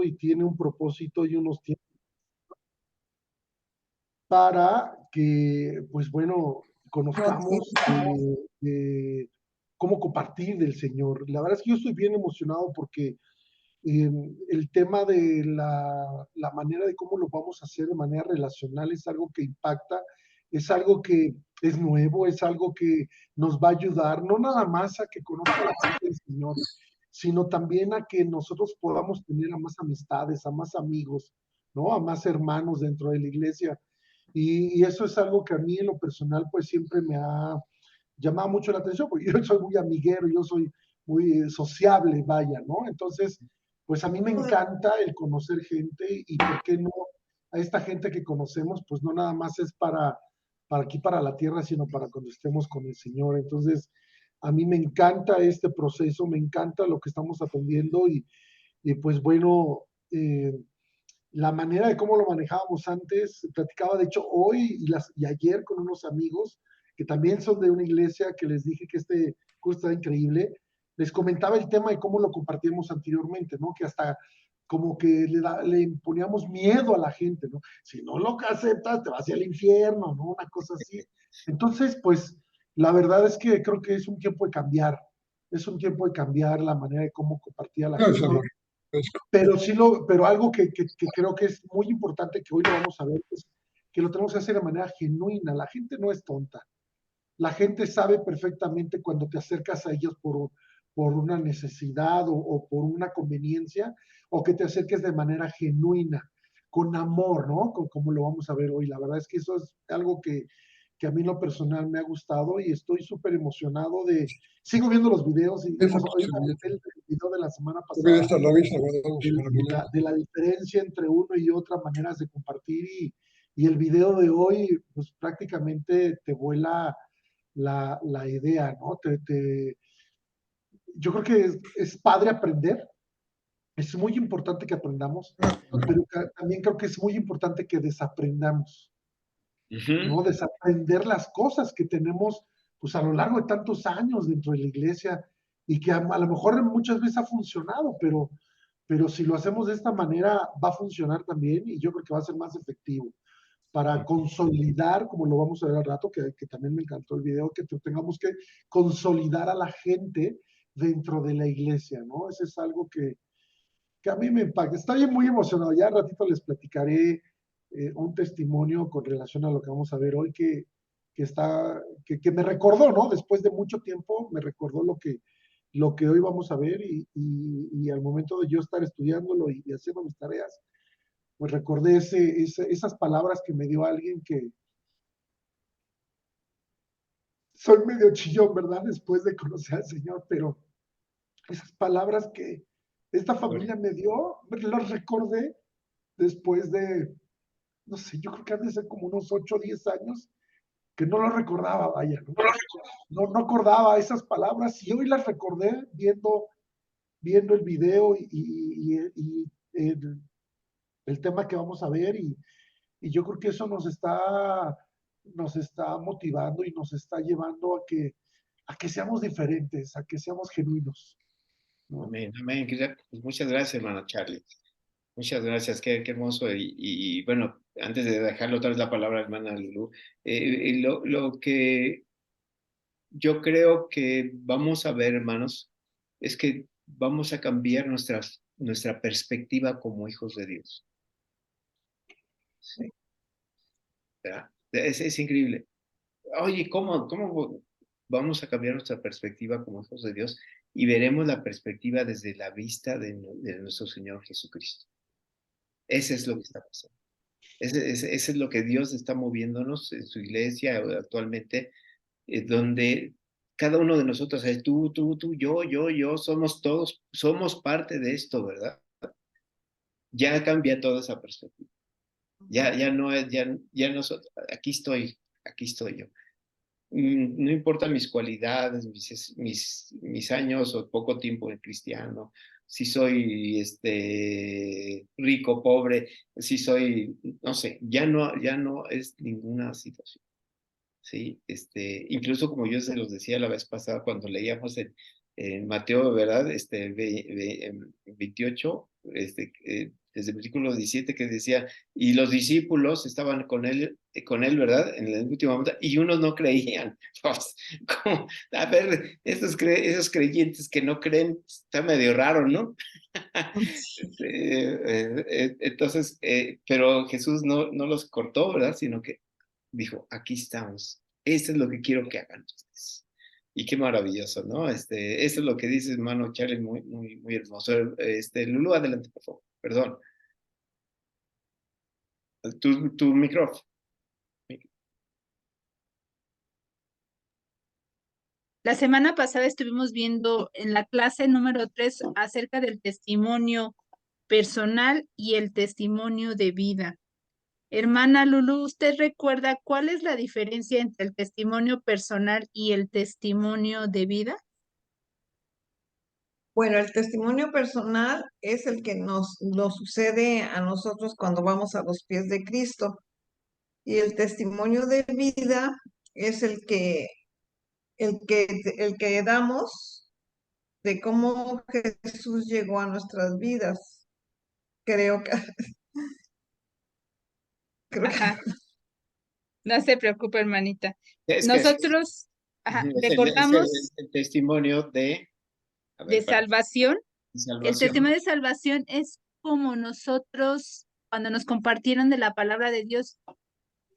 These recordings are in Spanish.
y tiene un propósito y unos tiempos para que, pues bueno, conozcamos cómo compartir del Señor. La verdad es que yo estoy bien emocionado porque el tema de la manera de cómo lo vamos a hacer de manera relacional es algo que impacta, es algo que es nuevo, es algo que nos va a ayudar, no nada más a que conozca la gente del Señor, sino también a que nosotros podamos tener a más amistades, a más amigos, ¿no? A más hermanos dentro de la iglesia. Y eso es algo que a mí en lo personal pues siempre me ha llamado mucho la atención, porque yo soy muy amiguero, yo soy muy sociable, vaya, ¿no? Entonces, pues a mí me encanta el conocer gente y por qué no a esta gente que conocemos, pues no nada más es para aquí, para la tierra, sino para cuando estemos con el Señor. Entonces, a mí me encanta este proceso, me encanta lo que estamos aprendiendo y pues bueno, la manera de cómo lo manejábamos antes, platicaba de hecho hoy y ayer con unos amigos que también son de una iglesia que les dije que este curso está increíble, les comentaba el tema de cómo lo compartíamos anteriormente, ¿no? Que hasta como que le imponíamos miedo a la gente, ¿no? Si no lo aceptas, te vas al infierno, ¿no? Una cosa así. Entonces, pues, la verdad es que creo que es un tiempo de cambiar, es un tiempo de cambiar la manera de cómo compartía la gente. Pero sí pero algo que creo que es muy importante que hoy lo vamos a ver es que lo tenemos que hacer de manera genuina. La gente no es tonta. La gente sabe perfectamente cuando te acercas a ellos por una necesidad o por una conveniencia, o que te acerques de manera genuina, con amor, ¿no? Como lo vamos a ver hoy. La verdad es que eso es algo que a mí en lo personal me ha gustado y estoy súper emocionado de... Sigo viendo los videos y hoy el video de la semana pasada de la diferencia entre uno y otra maneras de compartir y el video de hoy, pues prácticamente te vuela la idea, ¿no? Yo creo que es padre aprender, es muy importante que aprendamos, pero también creo que es muy importante que desaprendamos, ¿no? Desaprender las cosas que tenemos pues a lo largo de tantos años dentro de la iglesia y que a lo mejor muchas veces ha funcionado, pero si lo hacemos de esta manera va a funcionar también y yo creo que va a ser más efectivo para consolidar, como lo vamos a ver al rato, que también me encantó el video, que tengamos que consolidar a la gente dentro de la iglesia, ¿no? Eso es algo que a mí me impacta. Estoy muy emocionado. Ya al ratito les platicaré un testimonio con relación a lo que vamos a ver hoy que me recordó, ¿no? Después de mucho tiempo me recordó lo que hoy vamos a ver y al momento de yo estar estudiándolo y haciendo mis tareas, pues recordé esas palabras que me dio alguien que soy medio chillón, ¿verdad? Después de conocer al Señor, pero esas palabras que esta familia me dio, las recordé después de, no sé, yo creo que han de ser como unos 8 o 10 años que no lo recordaba, vaya, ¿no? No acordaba esas palabras y hoy las recordé viendo el video y el tema que vamos a ver y yo creo que eso nos está motivando y nos está llevando a que seamos diferentes, a que seamos genuinos, ¿no? Amén, amén. Pues muchas gracias, hermano Charlie. Muchas gracias, qué hermoso. Y bueno, antes de dejarlo otra vez la palabra, hermana Lulú, lo que yo creo que vamos a ver, hermanos, es que vamos a cambiar nuestra perspectiva como hijos de Dios. ¿Sí? ¿Verdad? Es increíble. Oye, ¿cómo vamos a cambiar nuestra perspectiva como hijos de Dios? Y veremos la perspectiva desde la vista de nuestro Señor Jesucristo. Ese es lo que está pasando. Ese es lo que Dios está moviéndonos en su iglesia actualmente, donde cada uno de nosotros, tú, yo, somos todos, somos parte de esto, ¿verdad? Ya cambia toda esa perspectiva. Ya no es, ya nosotros, aquí estoy yo. No importa mis cualidades, mis años o poco tiempo en cristiano, si soy rico, pobre, si soy, no sé, ya no es ninguna situación. ¿Sí? Incluso como yo se los decía la vez pasada cuando leíamos en Mateo, ¿verdad? 28, desde el versículo 17 que decía, y los discípulos estaban con él, ¿verdad? En el último momento, y unos no creían. Pues, ¿cómo? A ver, esos creyentes que no creen, está medio raro, ¿no? Entonces, pero Jesús no los cortó, ¿verdad? Sino que dijo, aquí estamos. Esto es lo que quiero que hagan ustedes. Y qué maravilloso, ¿no? Eso es lo que dice hermano Charlie, muy, muy, muy hermoso. Lulu, adelante, por favor. Perdón. Tu micrófono. La semana pasada estuvimos viendo en la clase número 3 acerca del testimonio personal y el testimonio de vida. Hermana Lulu, ¿usted recuerda cuál es la diferencia entre el testimonio personal y el testimonio de vida? Bueno, el testimonio personal es el que nos sucede a nosotros cuando vamos a los pies de Cristo. Y el testimonio de vida es el que damos de cómo Jesús llegó a nuestras vidas. Creo que, creo que Ajá, no se preocupe, hermanita. Es que Nosotros es recordamos el testimonio de, a de ver, salvación. El salvación. testimonio de salvación es como nosotros, cuando nos compartieron de la palabra de Dios,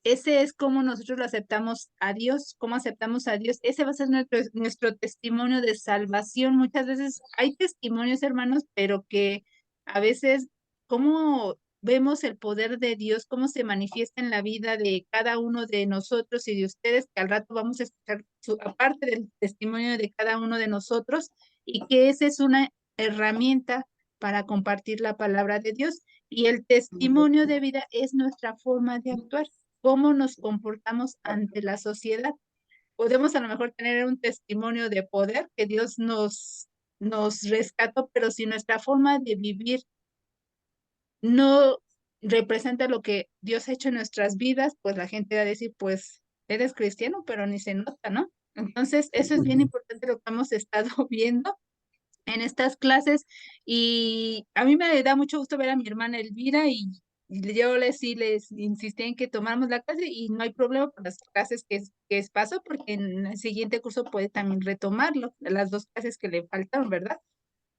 ese es como nosotros lo aceptamos a Dios, cómo aceptamos a Dios. Ese va a ser nuestro testimonio de salvación. Muchas veces hay testimonios, hermanos, pero que a veces, cómo vemos el poder de Dios, cómo se manifiesta en la vida de cada uno de nosotros y de ustedes, que al rato vamos a escuchar aparte del testimonio de cada uno de nosotros, y que esa es una herramienta para compartir la palabra de Dios. Y el testimonio de vida es nuestra forma de actuar, cómo nos comportamos ante la sociedad. Podemos a lo mejor tener un testimonio de poder que Dios nos rescató, pero si nuestra forma de vivir no representa lo que Dios ha hecho en nuestras vidas, pues la gente va a decir, pues eres cristiano, pero ni se nota, ¿no? Entonces, eso es bien importante lo que hemos estado viendo en estas clases, y a mí me da mucho gusto ver a mi hermana Elvira, y yo sí les insistí en que tomáramos la clase y no hay problema con las clases que paso, porque en el siguiente curso puede también retomarlo, las 2 clases que le faltaron, ¿verdad?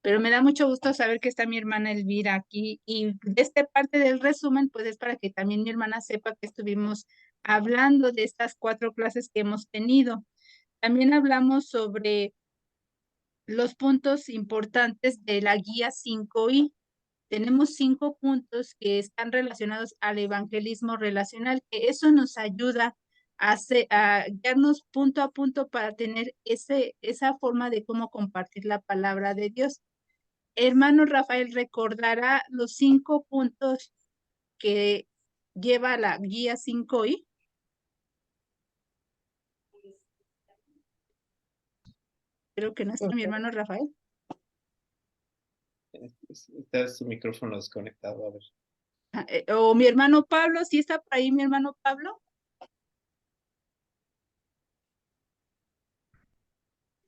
Pero me da mucho gusto saber que está mi hermana Elvira aquí, y esta parte del resumen pues es para que también mi hermana sepa que estuvimos hablando de estas 4 clases que hemos tenido. También hablamos sobre los puntos importantes de la guía 5I. Tenemos 5 puntos que están relacionados al evangelismo relacional, que eso nos ayuda a guiarnos punto a punto para tener esa forma de cómo compartir la palabra de Dios. Hermano Rafael, ¿recordará los 5 puntos que lleva la guía 5I? Creo que no está mi hermano Rafael. Está su micrófono desconectado, a ver. O mi hermano Pablo, ¿sí está por ahí mi hermano Pablo?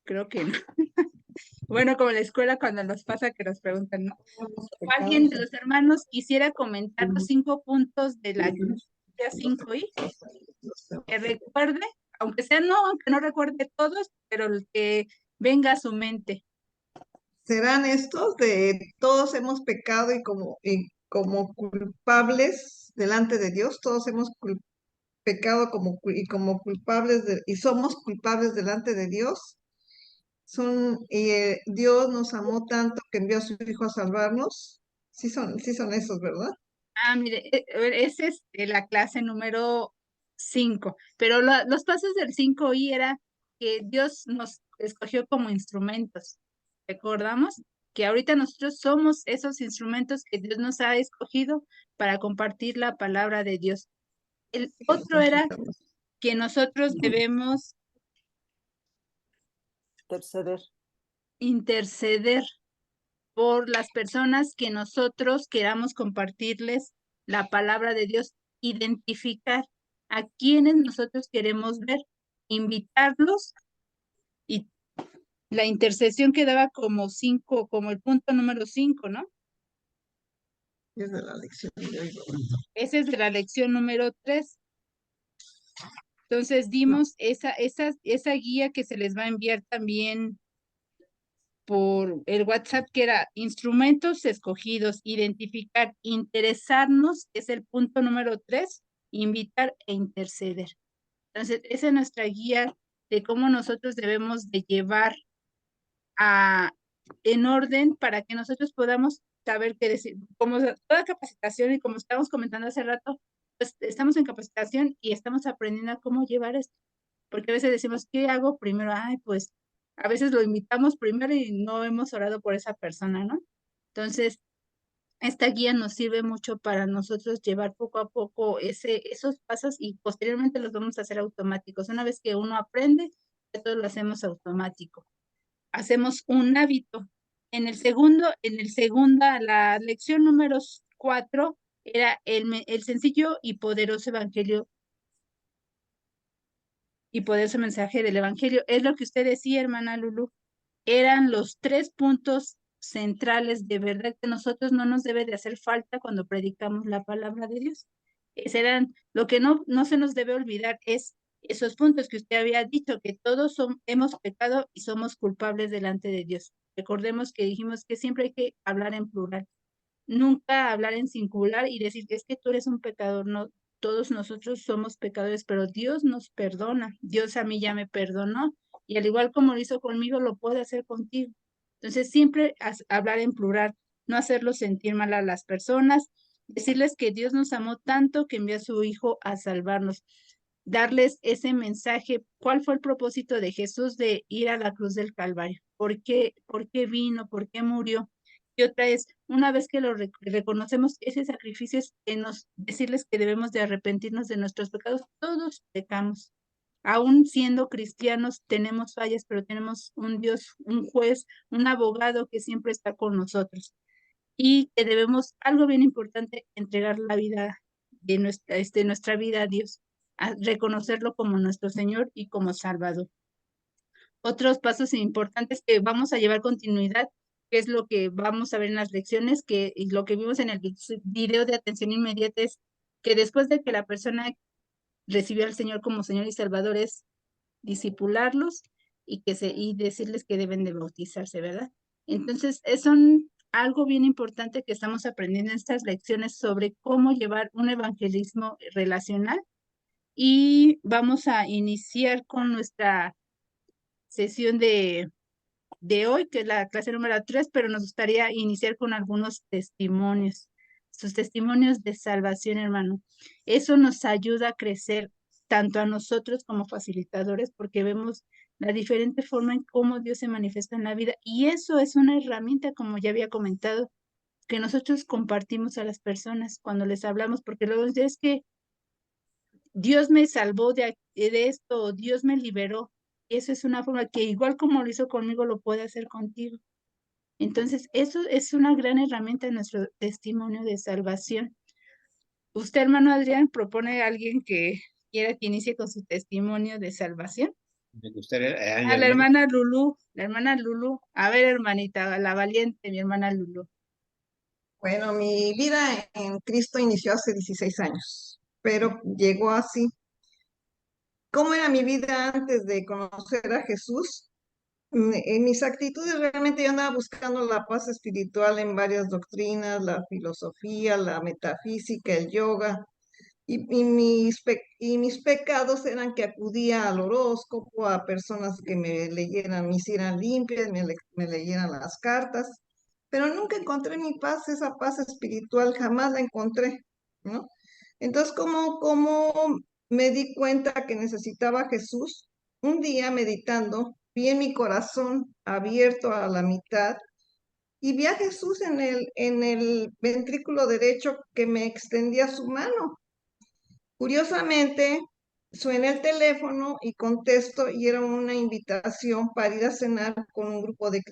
Creo que no. Bueno, como en la escuela cuando nos pasa que nos preguntan, ¿no? ¿Alguien de los hermanos quisiera comentar los 5 puntos de la guía 5I? Que recuerde, aunque no recuerde todos, pero el que venga a su mente. serán estos de todos hemos pecado y como culpables delante de Dios, todos hemos pecado como culpables y somos culpables delante de Dios. Dios nos amó tanto que envió a su Hijo a salvarnos. Sí son esos, ¿verdad? Mire, esa es la clase número 5, pero los pasos del 5I era que Dios nos escogió como instrumentos. Recordamos que ahorita nosotros somos esos instrumentos que Dios nos ha escogido para compartir la palabra de Dios. El otro era que nosotros debemos interceder por las personas que nosotros queramos compartirles la palabra de Dios, identificar a quienes nosotros queremos ver, invitarlos, y la intercesión quedaba como el punto número 5, ¿no? Es de la lección de hoy. Esa es de la lección número 3. Entonces dimos esa guía que se les va a enviar también por el WhatsApp, que era instrumentos escogidos, identificar, interesarnos, es el punto número 3, invitar e interceder. Entonces, esa es nuestra guía de cómo nosotros debemos de llevar en orden para que nosotros podamos saber qué decir. Como toda capacitación y como estábamos comentando hace rato, pues estamos en capacitación y estamos aprendiendo a cómo llevar esto. Porque a veces decimos, ¿qué hago primero? Ay, pues a veces lo invitamos primero y no hemos orado por esa persona, ¿no? Entonces, esta guía nos sirve mucho para nosotros llevar poco a poco esos pasos y posteriormente los vamos a hacer automáticos. Una vez que uno aprende, todo lo hacemos automático. Hacemos un hábito. En el segunda, la lección número 4 era el sencillo y poderoso evangelio y poderoso mensaje del evangelio. Es lo que usted decía, hermana Lulu. Eran los 3 puntos centrales de verdad que a nosotros no nos debe de hacer falta cuando predicamos la palabra de Dios. Lo que no se nos debe olvidar es esos puntos que usted había dicho, que todos hemos pecado y somos culpables delante de Dios. Recordemos que dijimos que siempre hay que hablar en plural, nunca hablar en singular y decir que es que tú eres un pecador. No, todos nosotros somos pecadores, pero Dios nos perdona. Dios a mí ya me perdonó y al igual como lo hizo conmigo, lo puede hacer contigo. Entonces, siempre hablar en plural, no hacerlo sentir mal a las personas, decirles que Dios nos amó tanto que envió a su Hijo a salvarnos, darles ese mensaje. ¿Cuál fue el propósito de Jesús de ir a la cruz del Calvario? ¿Por qué vino? ¿Por qué murió? Y otra es, una vez que lo reconocemos, ese sacrificio es decirles que debemos de arrepentirnos de nuestros pecados. Todos pecamos. Aún siendo cristianos, tenemos fallas, pero tenemos un Dios, un juez, un abogado que siempre está con nosotros. Y que debemos, algo bien importante, entregar la vida de nuestra vida a Dios, a reconocerlo como nuestro Señor y como Salvador. Otros pasos importantes que vamos a llevar continuidad, que es lo que vamos a ver en las lecciones, y lo que vimos en el video de atención inmediata, es que después de que la persona recibió al Señor como Señor y Salvador, es disipularlos y decirles que deben de bautizarse, ¿verdad? Entonces, son algo bien importante que estamos aprendiendo en estas lecciones sobre cómo llevar un evangelismo relacional. Y vamos a iniciar con nuestra sesión de hoy, que es la clase número 3, pero nos gustaría iniciar con algunos testimonios, sus testimonios de salvación, hermano. Eso nos ayuda a crecer tanto a nosotros como facilitadores, porque vemos la diferente forma en cómo Dios se manifiesta en la vida, y eso es una herramienta, como ya había comentado, que nosotros compartimos a las personas cuando les hablamos, porque luego es que Dios me salvó de esto, Dios me liberó. Eso es una forma que igual como lo hizo conmigo, lo puede hacer contigo. Entonces, eso es una gran herramienta en nuestro testimonio de salvación. Usted, hermano Adrián, propone a alguien que quiera que inicie con su testimonio de salvación. Me gustaría, La hermana Lulu, A ver, hermanita, la valiente, mi hermana Lulu. Bueno, mi vida en Cristo inició hace 16 años, pero llegó así. ¿Cómo era mi vida antes de conocer a Jesús? En mis actitudes realmente yo andaba buscando la paz espiritual en varias doctrinas, la filosofía, la metafísica, el yoga, y mis pecados eran que acudía al horóscopo, a personas que me leyeran, me hicieran limpias, me leyeran las cartas, pero nunca encontré mi paz, esa paz espiritual, jamás la encontré, ¿no? Entonces, como me di cuenta que necesitaba a Jesús, un día meditando, vi en mi corazón abierto a la mitad y vi a Jesús en el ventrículo derecho que me extendía su mano. Curiosamente, suena el teléfono y contesto y era una invitación para ir a cenar con un grupo de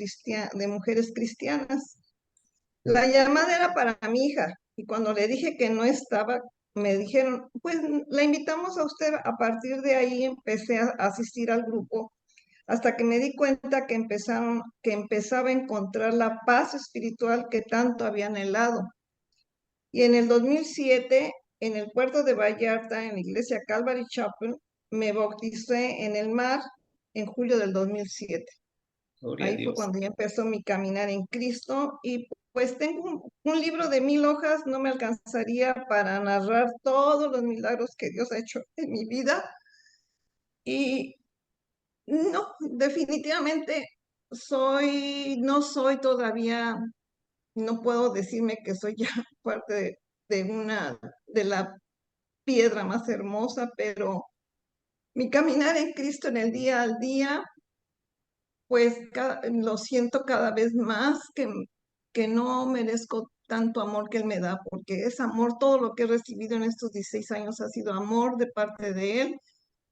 mujeres cristianas. La llamada era para mi hija y cuando le dije que no estaba, me dijeron, pues la invitamos a usted. A partir de ahí empecé a asistir al grupo hasta que me di cuenta que empezaba a encontrar la paz espiritual que tanto había anhelado. Y en el 2007, en el puerto de Vallarta, en la iglesia Calvary Chapel, me bauticé en el mar en julio del 2007. Gloria a Ahí fue Dios. cuando ya empezó mi caminar en Cristo y pues tengo un libro de 1000 hojas, no me alcanzaría para narrar todos los milagros que Dios ha hecho en mi vida. Y no, definitivamente no soy todavía, no puedo decirme que soy ya parte de la piedra más hermosa, pero mi caminar en Cristo en el día al día, pues lo siento cada vez más que no merezco tanto amor que Él me da, porque es amor, todo lo que he recibido en estos 16 años ha sido amor de parte de Él,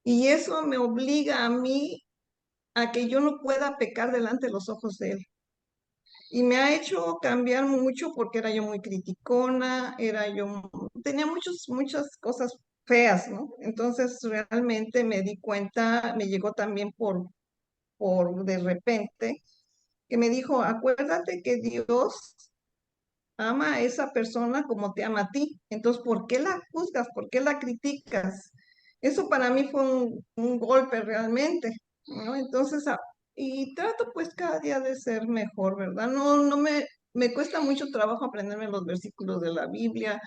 y eso me obliga a mí a que yo no pueda pecar delante de los ojos de Él. Y me ha hecho cambiar mucho porque era yo muy criticona, tenía muchas cosas feas, ¿no? Entonces realmente me di cuenta, me llegó también por de repente, que me dijo, acuérdate que Dios ama a esa persona como te ama a ti. Entonces, ¿por qué la juzgas? ¿Por qué la criticas? Eso para mí fue un golpe realmente, ¿no? Entonces, y trato pues cada día de ser mejor, ¿verdad? No me cuesta mucho trabajo aprenderme los versículos de la Biblia,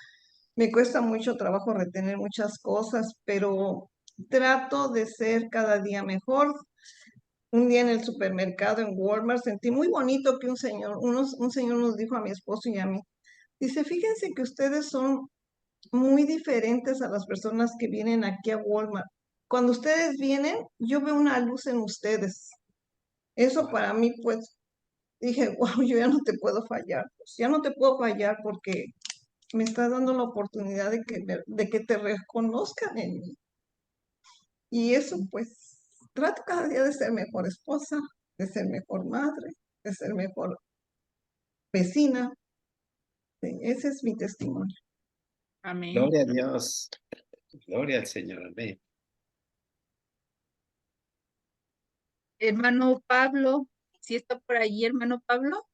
me cuesta mucho trabajo retener muchas cosas, pero trato de ser cada día mejor. Un día en el supermercado, en Walmart, sentí muy bonito que un señor nos dijo a mi esposo y a mí, dice, fíjense que ustedes son muy diferentes a las personas que vienen aquí a Walmart. Cuando ustedes vienen, yo veo una luz en ustedes. Eso Wow. para mí, pues, dije, wow, yo ya no te puedo fallar. Pues, ya no te puedo fallar porque me estás dando la oportunidad de que te reconozcan en mí. Y eso, pues, trato cada día de ser mejor esposa, de ser mejor madre, de ser mejor vecina. Sí, ese es mi testimonio. Amén. Gloria a Dios. Gloria al Señor. Amén. Hermano Pablo, ¿sí está por allí, hermano Pablo?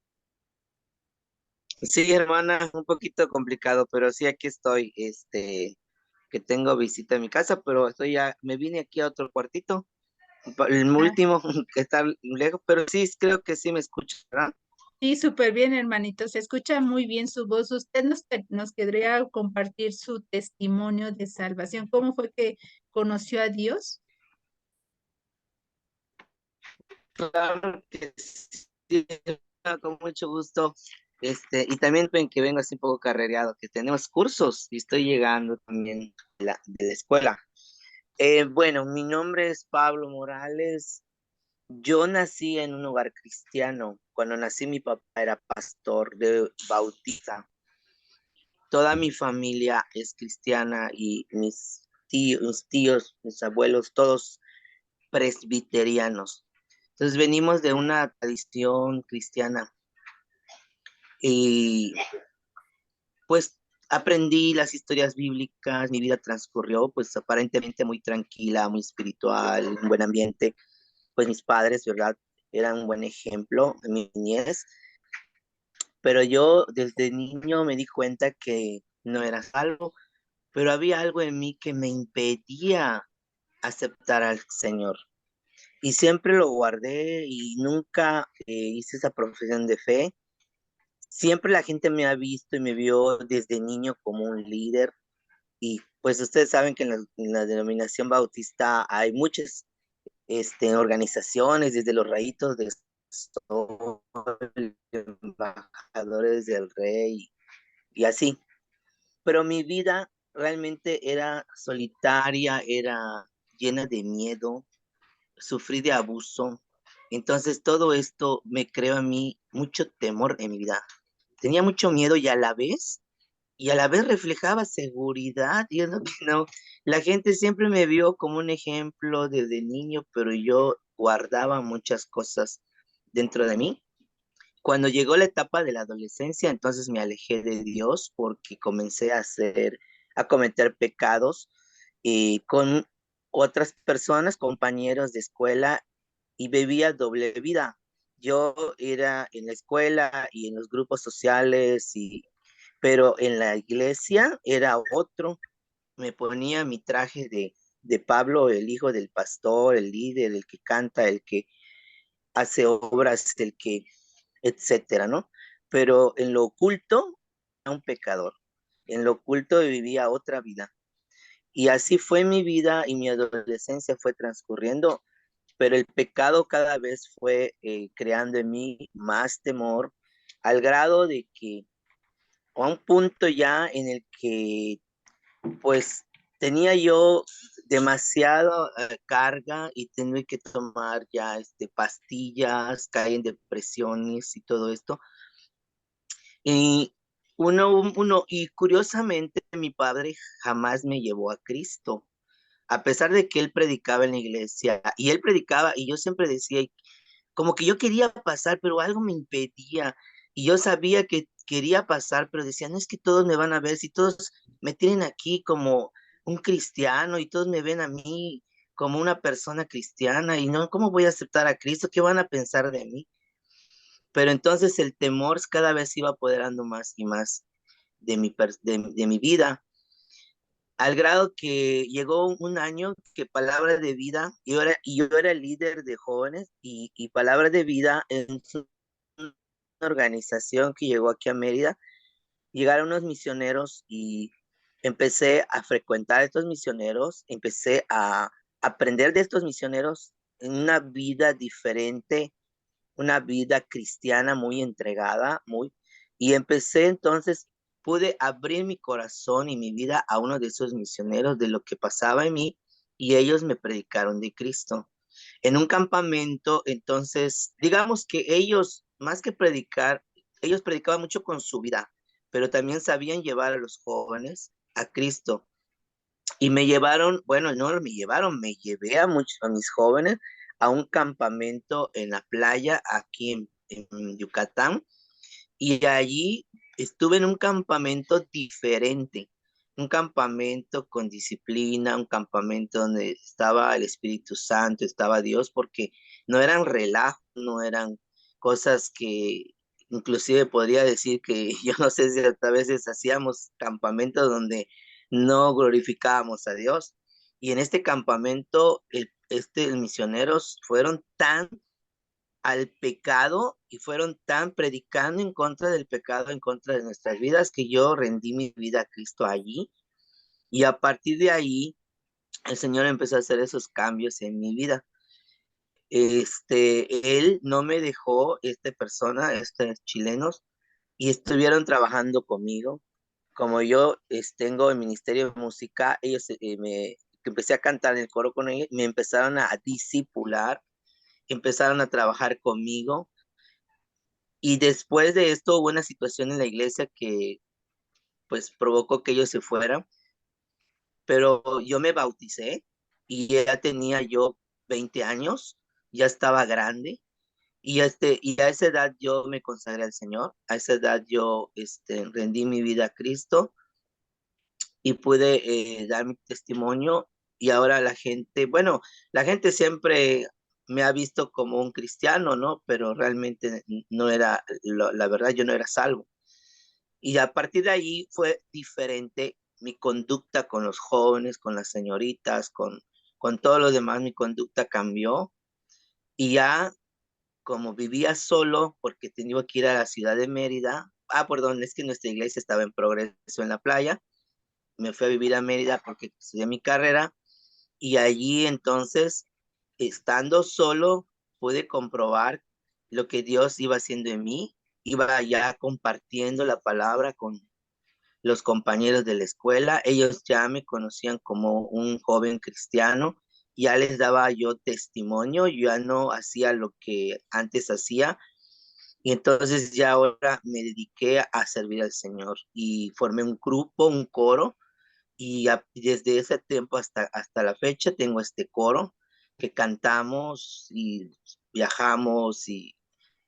Sí, hermana, un poquito complicado, pero sí aquí estoy, que tengo visita en mi casa, pero me vine aquí a otro cuartito, el Ah, último que está lejos, pero sí, creo que sí me escucharán. sí, súper bien, hermanito. Se escucha muy bien su voz. Usted nos querría compartir su testimonio de salvación. ¿Cómo fue que conoció a Dios? Claro que sí, con mucho gusto, y también ven que vengo así un poco carrereado, que tenemos cursos y estoy llegando también de la escuela. Bueno, mi nombre es Pablo Morales. Yo nací en un hogar cristiano. Cuando nací, mi papá era pastor de Bautista. Toda mi familia es cristiana y mis tíos, mis abuelos, todos presbiterianos. Entonces venimos de una tradición cristiana y pues aprendí las historias bíblicas, mi vida transcurrió pues aparentemente muy tranquila, muy espiritual, un buen ambiente. Pues mis padres, ¿verdad? Eran un buen ejemplo en mi niñez, pero yo desde niño me di cuenta que no era salvo, pero había algo en mí que me impedía aceptar al Señor. Y siempre lo guardé y nunca hice esa profesión de fe. Siempre la gente me ha visto y me vio desde niño como un líder. Y pues ustedes saben que en la denominación bautista hay muchas organizaciones, desde los rayitos de sol, embajadores del rey y así. Pero mi vida realmente era solitaria, era llena de miedo, sufrí de abuso. Entonces todo esto me creó a mí mucho temor en mi vida. Tenía mucho miedo y a la vez reflejaba seguridad, y es lo que no, la gente siempre me vio como un ejemplo desde niño, pero yo guardaba muchas cosas dentro de mí. Cuando llegó la etapa de la adolescencia, entonces me alejé de Dios porque comencé a cometer pecados con otras personas, compañeros de escuela, y vivía doble vida. Yo era en la escuela y en los grupos sociales y pero en la iglesia era otro. Me ponía mi traje de Pablo, el hijo del pastor, el líder, el que canta, el que hace obras, el que, etcétera, ¿no? Pero en lo oculto era un pecador. En lo oculto vivía otra vida. Y así fue mi vida y mi adolescencia fue transcurriendo, pero el pecado cada vez fue creando en mí más temor, al grado de que a un punto ya en el que pues tenía yo demasiado carga y tenía que tomar ya pastillas, caí en depresiones y todo esto. Y y curiosamente mi padre jamás me llevó a Cristo, a pesar de que él predicaba en la iglesia y él predicaba y yo siempre decía, como que yo quería pasar, pero algo me impedía. Y yo sabía que quería pasar, pero decía, no es que todos me van a ver, si todos me tienen aquí como un cristiano y todos me ven a mí como una persona cristiana y no, ¿cómo voy a aceptar a Cristo? ¿Qué van a pensar de mí? Pero entonces el temor cada vez iba apoderando más y más de mi vida, al grado que llegó un año que Palabra de Vida, yo era el líder de jóvenes y Palabra de Vida en una organización que llegó aquí a Mérida, llegaron unos misioneros y empecé a frecuentar a estos misioneros, empecé a aprender de estos misioneros en una vida diferente, una vida cristiana muy entregada, y empecé entonces, pude abrir mi corazón y mi vida a uno de esos misioneros de lo que pasaba en mí y ellos me predicaron de Cristo. En un campamento, entonces, digamos que ellos, más que predicar, ellos predicaban mucho con su vida, pero también sabían llevar a los jóvenes a Cristo. Y me llevaron, bueno, no me llevaron, me llevé a muchos, a mis jóvenes a un campamento en la playa aquí en Yucatán. Y allí estuve en un campamento diferente, un campamento con disciplina, un campamento donde estaba el Espíritu Santo, estaba Dios, porque no eran relajos, no eran cosas que inclusive podría decir que yo no sé si a veces hacíamos campamentos donde no glorificábamos a Dios. Y en este campamento, los misioneros fueron tan al pecado y fueron tan predicando en contra del pecado, en contra de nuestras vidas, que yo rendí mi vida a Cristo allí. Y a partir de ahí, el Señor empezó a hacer esos cambios en mi vida. Él no me dejó, esta persona, estos chilenos, y estuvieron trabajando conmigo. Como yo tengo el ministerio de música, ellos que empecé a cantar en el coro con ellos, me empezaron a discipular, empezaron a trabajar conmigo. Y después de esto hubo una situación en la iglesia que pues provocó que ellos se fueran, pero yo me bauticé y ya tenía yo 20 años, ya estaba grande y a esa edad yo me consagré al Señor, a esa edad yo rendí mi vida a Cristo y pude dar mi testimonio y ahora la gente, bueno, la gente siempre me ha visto como un cristiano, ¿no? Pero realmente no era, la verdad yo no era salvo. Y a partir de ahí fue diferente mi conducta con los jóvenes, con las señoritas, con todo lo demás, mi conducta cambió. Y ya como vivía solo, porque tenía que ir a la ciudad de Mérida, perdón, es que nuestra iglesia estaba en Progreso en la playa, me fui a vivir a Mérida porque estudié mi carrera y allí entonces, estando solo, pude comprobar lo que Dios iba haciendo en mí, iba ya compartiendo la palabra con los compañeros de la escuela, ellos ya me conocían como un joven cristiano, ya les daba yo testimonio, yo ya no hacía lo que antes hacía, y entonces ya ahora me dediqué a servir al Señor y formé un grupo, un coro, y desde ese tiempo hasta la fecha tengo este coro que cantamos y viajamos y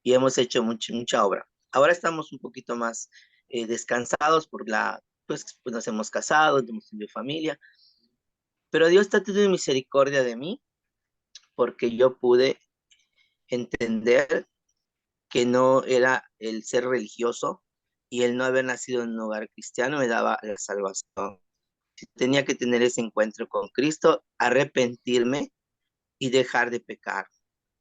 hemos hecho mucha obra. Ahora estamos un poquito más descansados pues nos hemos casado, hemos tenido familia, pero Dios está teniendo misericordia de mí porque yo pude entender que no era el ser religioso, y el no haber nacido en un hogar cristiano me daba la salvación. Tenía que tener ese encuentro con Cristo, arrepentirme y dejar de pecar,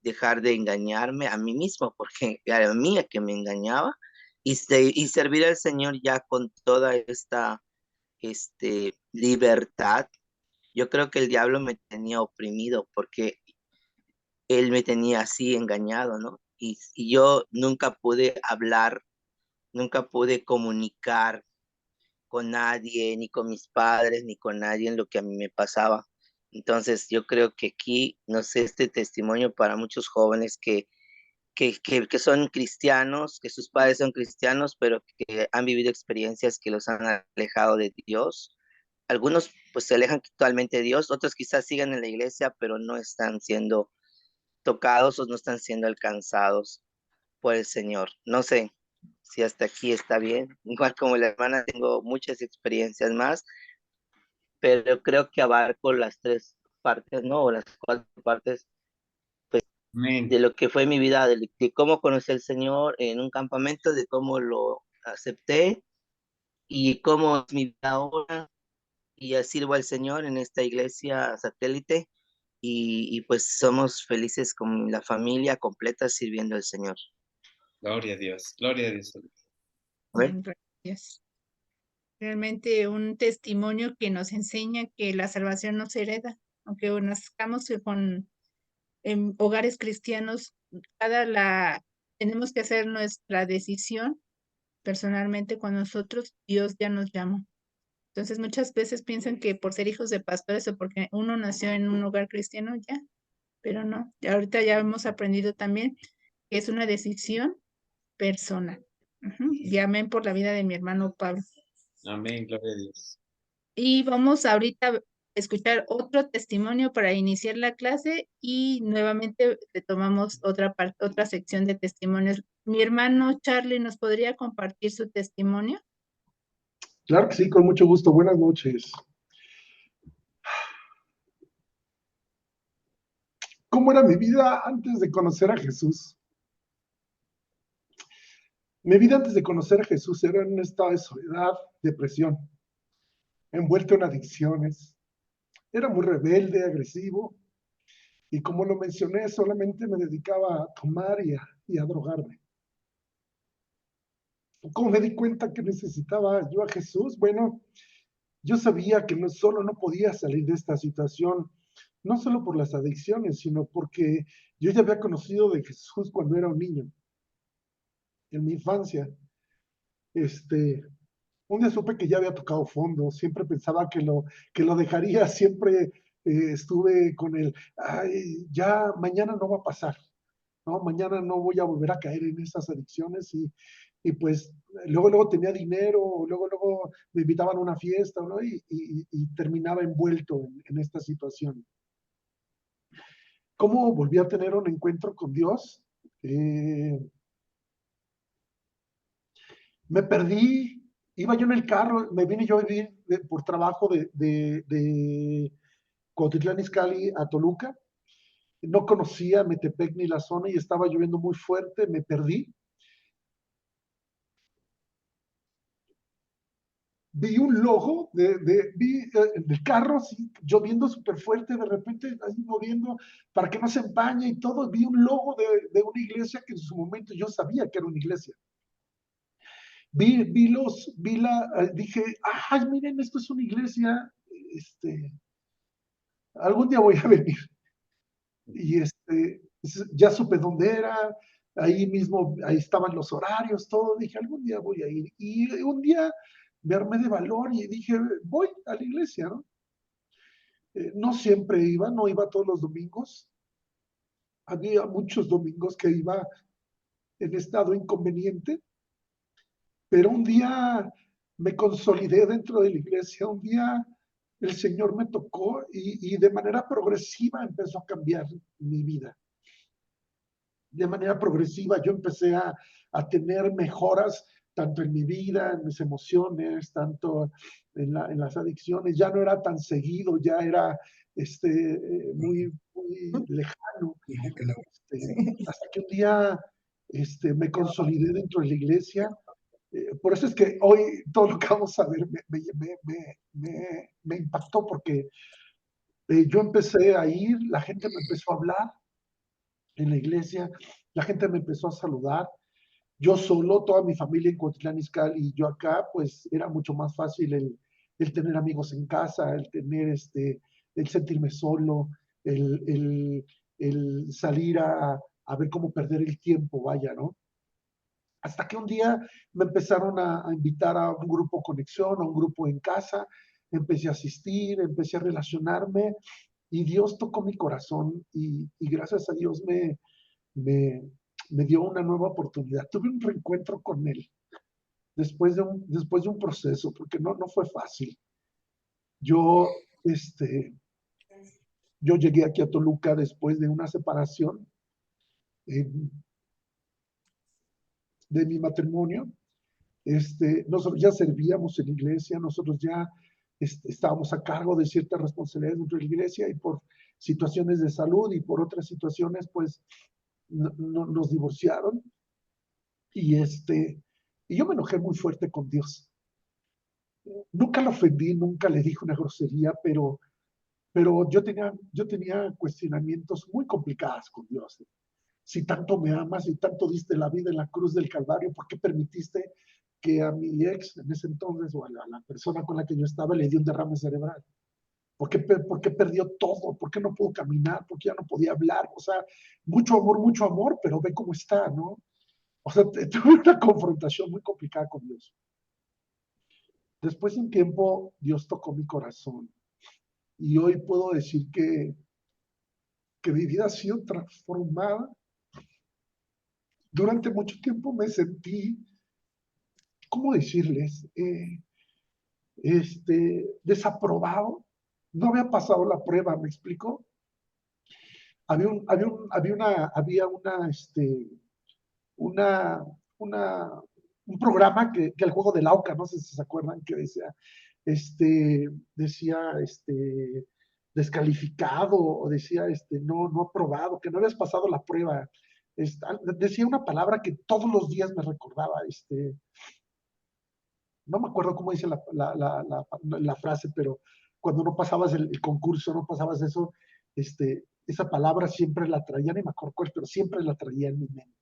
dejar de engañarme a mí mismo, porque era mía que me engañaba, y servir al Señor ya con toda esta libertad. Yo creo que el diablo me tenía oprimido porque él me tenía así engañado, ¿no? Y yo nunca pude hablar, nunca pude comunicar con nadie, ni con mis padres, ni con nadie en lo que a mí me pasaba. Entonces, yo creo que aquí, no sé, este testimonio para muchos jóvenes que son cristianos, que sus padres son cristianos, pero que han vivido experiencias que los han alejado de Dios. Algunos pues se alejan actualmente de Dios, otros quizás sigan en la iglesia, pero no están siendo tocados o no están siendo alcanzados por el Señor. No sé si hasta aquí está bien. Igual como la hermana, tengo muchas experiencias más, pero creo que abarco las tres partes, ¿no? O las cuatro partes Amén. de lo que fue mi vida, de cómo conocí al Señor en un campamento, de cómo lo acepté y cómo es mi vida ahora. Y ya sirvo al Señor en esta iglesia satélite y pues somos felices con la familia completa sirviendo al Señor. Gloria a Dios, gloria a Dios. Amén. Gracias. Realmente un testimonio que nos enseña que la salvación no se hereda, aunque nazcamos en hogares cristianos, tenemos que hacer nuestra decisión personalmente con nosotros, Dios ya nos llama. Entonces muchas veces piensan que por ser hijos de pastores o porque uno nació en un hogar cristiano ya, pero no. Y ahorita ya hemos aprendido también que es una decisión personal. Y amén por la vida de mi hermano Pablo. Amén, gloria a Dios. Y vamos ahorita a escuchar otro testimonio para iniciar la clase y nuevamente retomamos otra sección de testimonios. Mi hermano Charlie, ¿nos podría compartir su testimonio? Claro que sí, con mucho gusto. Buenas noches. ¿Cómo era mi vida antes de conocer a Jesús? Mi vida antes de conocer a Jesús era en un estado de soledad, depresión, envuelto en adicciones. Era muy rebelde, agresivo, y como lo mencioné, solamente me dedicaba a tomar y a drogarme. ¿Cómo me di cuenta que necesitaba yo a Jesús? Bueno, yo sabía que solo no podía salir de esta situación, no solo por las adicciones, sino porque yo ya había conocido de Jesús cuando era un niño, en mi infancia. Un día supe que ya había tocado fondo, siempre pensaba que lo dejaría, siempre estuve con el, ay, ya mañana no va a pasar, ¿no? Mañana no voy a volver a caer en esas adicciones y pues luego tenía dinero, luego me invitaban a una fiesta, ¿no? Y terminaba envuelto en esta situación. ¿Cómo volví a tener un encuentro con Dios? Me perdí, iba yo en el carro, me vine yo a vivir por trabajo de Cuautitlán Izcalli a Toluca. No conocía Metepec ni la zona y estaba lloviendo muy fuerte, me perdí. Vi un logo, vi el carro así, lloviendo súper fuerte, de repente ahí moviendo para que no se empañe y todo. Vi un logo de una iglesia que en su momento yo sabía que era una iglesia. Dije, ay, miren, esto es una iglesia, algún día voy a venir. Y ya supe dónde era, ahí mismo, ahí estaban los horarios, todo, dije, algún día voy a ir. Y un día me armé de valor y dije, voy a la iglesia, ¿no? No siempre iba, no iba todos los domingos. Había muchos domingos que iba en estado inconveniente, pero un día me consolidé dentro de la iglesia, un día el Señor me tocó y de manera progresiva empezó a cambiar mi vida. De manera progresiva yo empecé a tener mejoras tanto en mi vida, en mis emociones, tanto en las adicciones. Ya no era tan seguido, ya era muy lejano. Hasta que un día me consolidé dentro de la iglesia Por eso es que hoy todo lo que vamos a ver me impactó, porque yo empecé a ir, la gente me empezó a hablar en la iglesia, la gente me empezó a saludar. Yo solo, toda mi familia en Cuautitlán Izcalli y yo acá, pues era mucho más fácil el tener amigos en casa, el tener el sentirme solo, el salir a ver cómo perder el tiempo, vaya, ¿no? Hasta que un día me empezaron a invitar a un grupo conexión, a un grupo en casa, empecé a asistir, empecé a relacionarme y Dios tocó mi corazón y gracias a Dios me, me dio una nueva oportunidad. Tuve un reencuentro con Él después de un proceso, porque no fue fácil. Yo, yo llegué aquí a Toluca después de una separación eh, de mi matrimonio. Nosotros ya servíamos en la iglesia, nosotros ya estábamos a cargo de ciertas responsabilidades dentro de la iglesia y por situaciones de salud y por otras situaciones, pues nos divorciaron y, y yo me enojé muy fuerte con Dios. Nunca lo ofendí, nunca le dije una grosería, pero yo tenía cuestionamientos muy complicados con Dios. Si tanto me amas, si tanto diste la vida en la cruz del Calvario, ¿por qué permitiste que a mi ex en ese entonces o a la persona con la que yo estaba le dio un derrame cerebral? ¿Por qué perdió todo? ¿Por qué no pudo caminar? ¿Por qué ya no podía hablar? O sea, mucho amor, pero ve cómo está, ¿no? O sea, tuve una confrontación muy complicada con Dios. Después de un tiempo, Dios tocó mi corazón y hoy puedo decir que mi vida ha sido transformada. Durante mucho tiempo me sentí, ¿cómo decirles? Desaprobado. No había pasado la prueba, ¿me explico? Había una, una, un programa que el juego del AUCA, no sé si se acuerdan, que decía, descalificado, o decía, no aprobado, que no habías pasado la prueba. Decía una palabra que todos los días me recordaba, no me acuerdo cómo dice la frase, pero cuando no pasabas el concurso, no pasabas eso, esa palabra siempre la traía, ni me acuerdo cuál, pero siempre la traía en mi mente.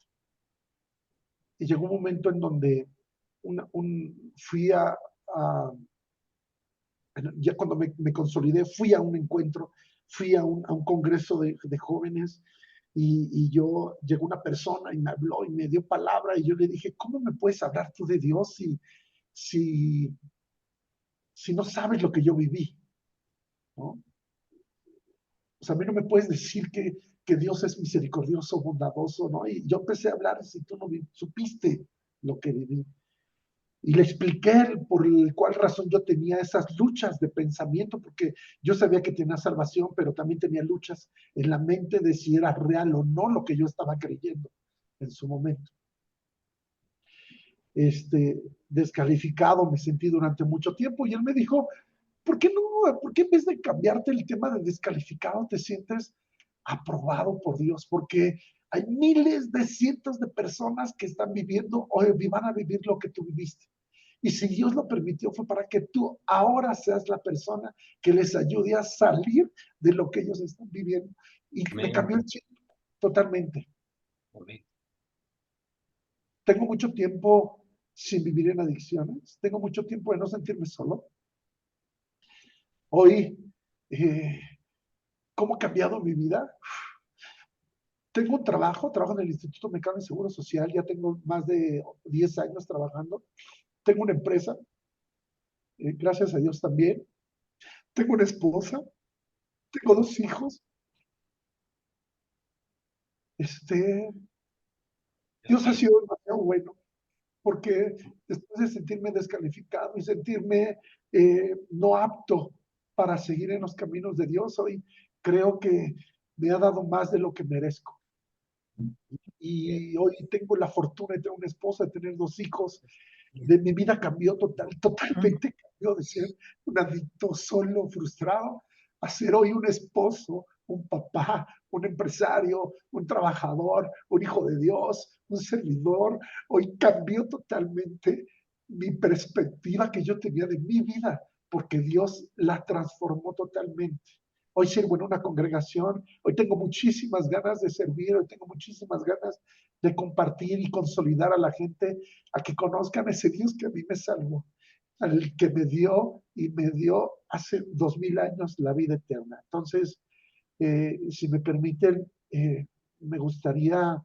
Y llegó un momento en donde fui ya cuando me consolidé, fui a un encuentro, fui a un congreso de jóvenes y llegó una persona y me habló y me dio palabra y yo le dije, ¿cómo me puedes hablar tú de Dios si no sabes lo que yo viví? ¿No? O sea, a mí no me puedes decir que Dios es misericordioso, bondadoso, ¿no? Y yo empecé a hablar si tú no supiste lo que viví. Y le expliqué por cuál razón yo tenía esas luchas de pensamiento, porque yo sabía que tenía salvación, pero también tenía luchas en la mente de si era real o no lo que yo estaba creyendo en su momento. Descalificado me sentí durante mucho tiempo y él me dijo, ¿por qué no? ¿Por qué en vez de cambiarte el tema de descalificado te sientes aprobado por Dios? Porque hay miles de cientos de personas que están viviendo o van a vivir lo que tú viviste. Y si Dios lo permitió fue para que tú ahora seas la persona que les ayude a salir de lo que ellos están viviendo. Y me cambió el chip totalmente. Tengo mucho tiempo sin vivir en adicciones. Tengo mucho tiempo de no sentirme solo. Hoy, ¿cómo ha cambiado mi vida? Tengo un trabajo en el Instituto Mexicano de Seguro Social, ya tengo más de 10 años trabajando. Tengo una empresa, gracias a Dios también. Tengo una esposa, tengo 2 hijos. Dios ha sido demasiado bueno, porque después de sentirme descalificado y sentirme no apto para seguir en los caminos de Dios, hoy creo que me ha dado más de lo que merezco. Y hoy tengo la fortuna de tener una esposa, de tener 2 hijos. De mi vida cambió totalmente cambió de ser un adicto solo, frustrado, a ser hoy un esposo, un papá, un empresario, un trabajador, un hijo de Dios, un servidor. Hoy cambió totalmente mi perspectiva que yo tenía de mi vida, porque Dios la transformó totalmente. Hoy sirvo en una congregación, hoy tengo muchísimas ganas de servir, hoy tengo muchísimas ganas de compartir y consolidar a la gente a que conozcan ese Dios que a mí me salvó, al que me dio y me dio hace 2000 años la vida eterna. Entonces, si me permiten, me gustaría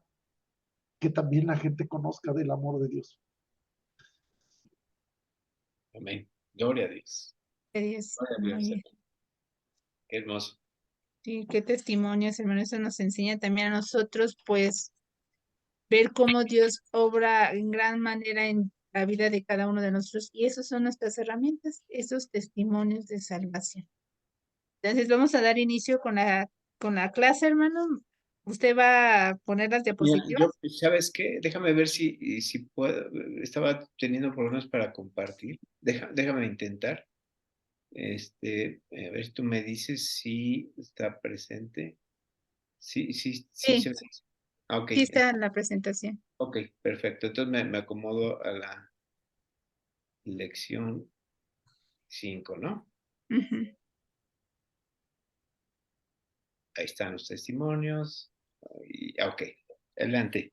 que también la gente conozca del amor de Dios. Amén. Gloria a Dios. Dios, Gloria a muy Dios. bien. Qué hermoso. Sí, qué testimonios, hermano. Eso nos enseña también a nosotros, pues, ver cómo Dios obra en gran manera en la vida de cada uno de nosotros. Y esas son nuestras herramientas, esos testimonios de salvación. Entonces, vamos a dar inicio con la clase, hermano. ¿Usted va a poner las Mira, diapositivas? ¿sabes qué? Déjame ver si puedo. Estaba teniendo problemas para compartir. Déjame intentar. A ver si tú me dices si está presente. Sí, sí, sí, Sí, se ve. Ah, ok, sí está en la presentación. ok, perfecto. Entonces me acomodo a la lección 5, ¿no? Ujú. Ahí están los testimonios. Ok, adelante.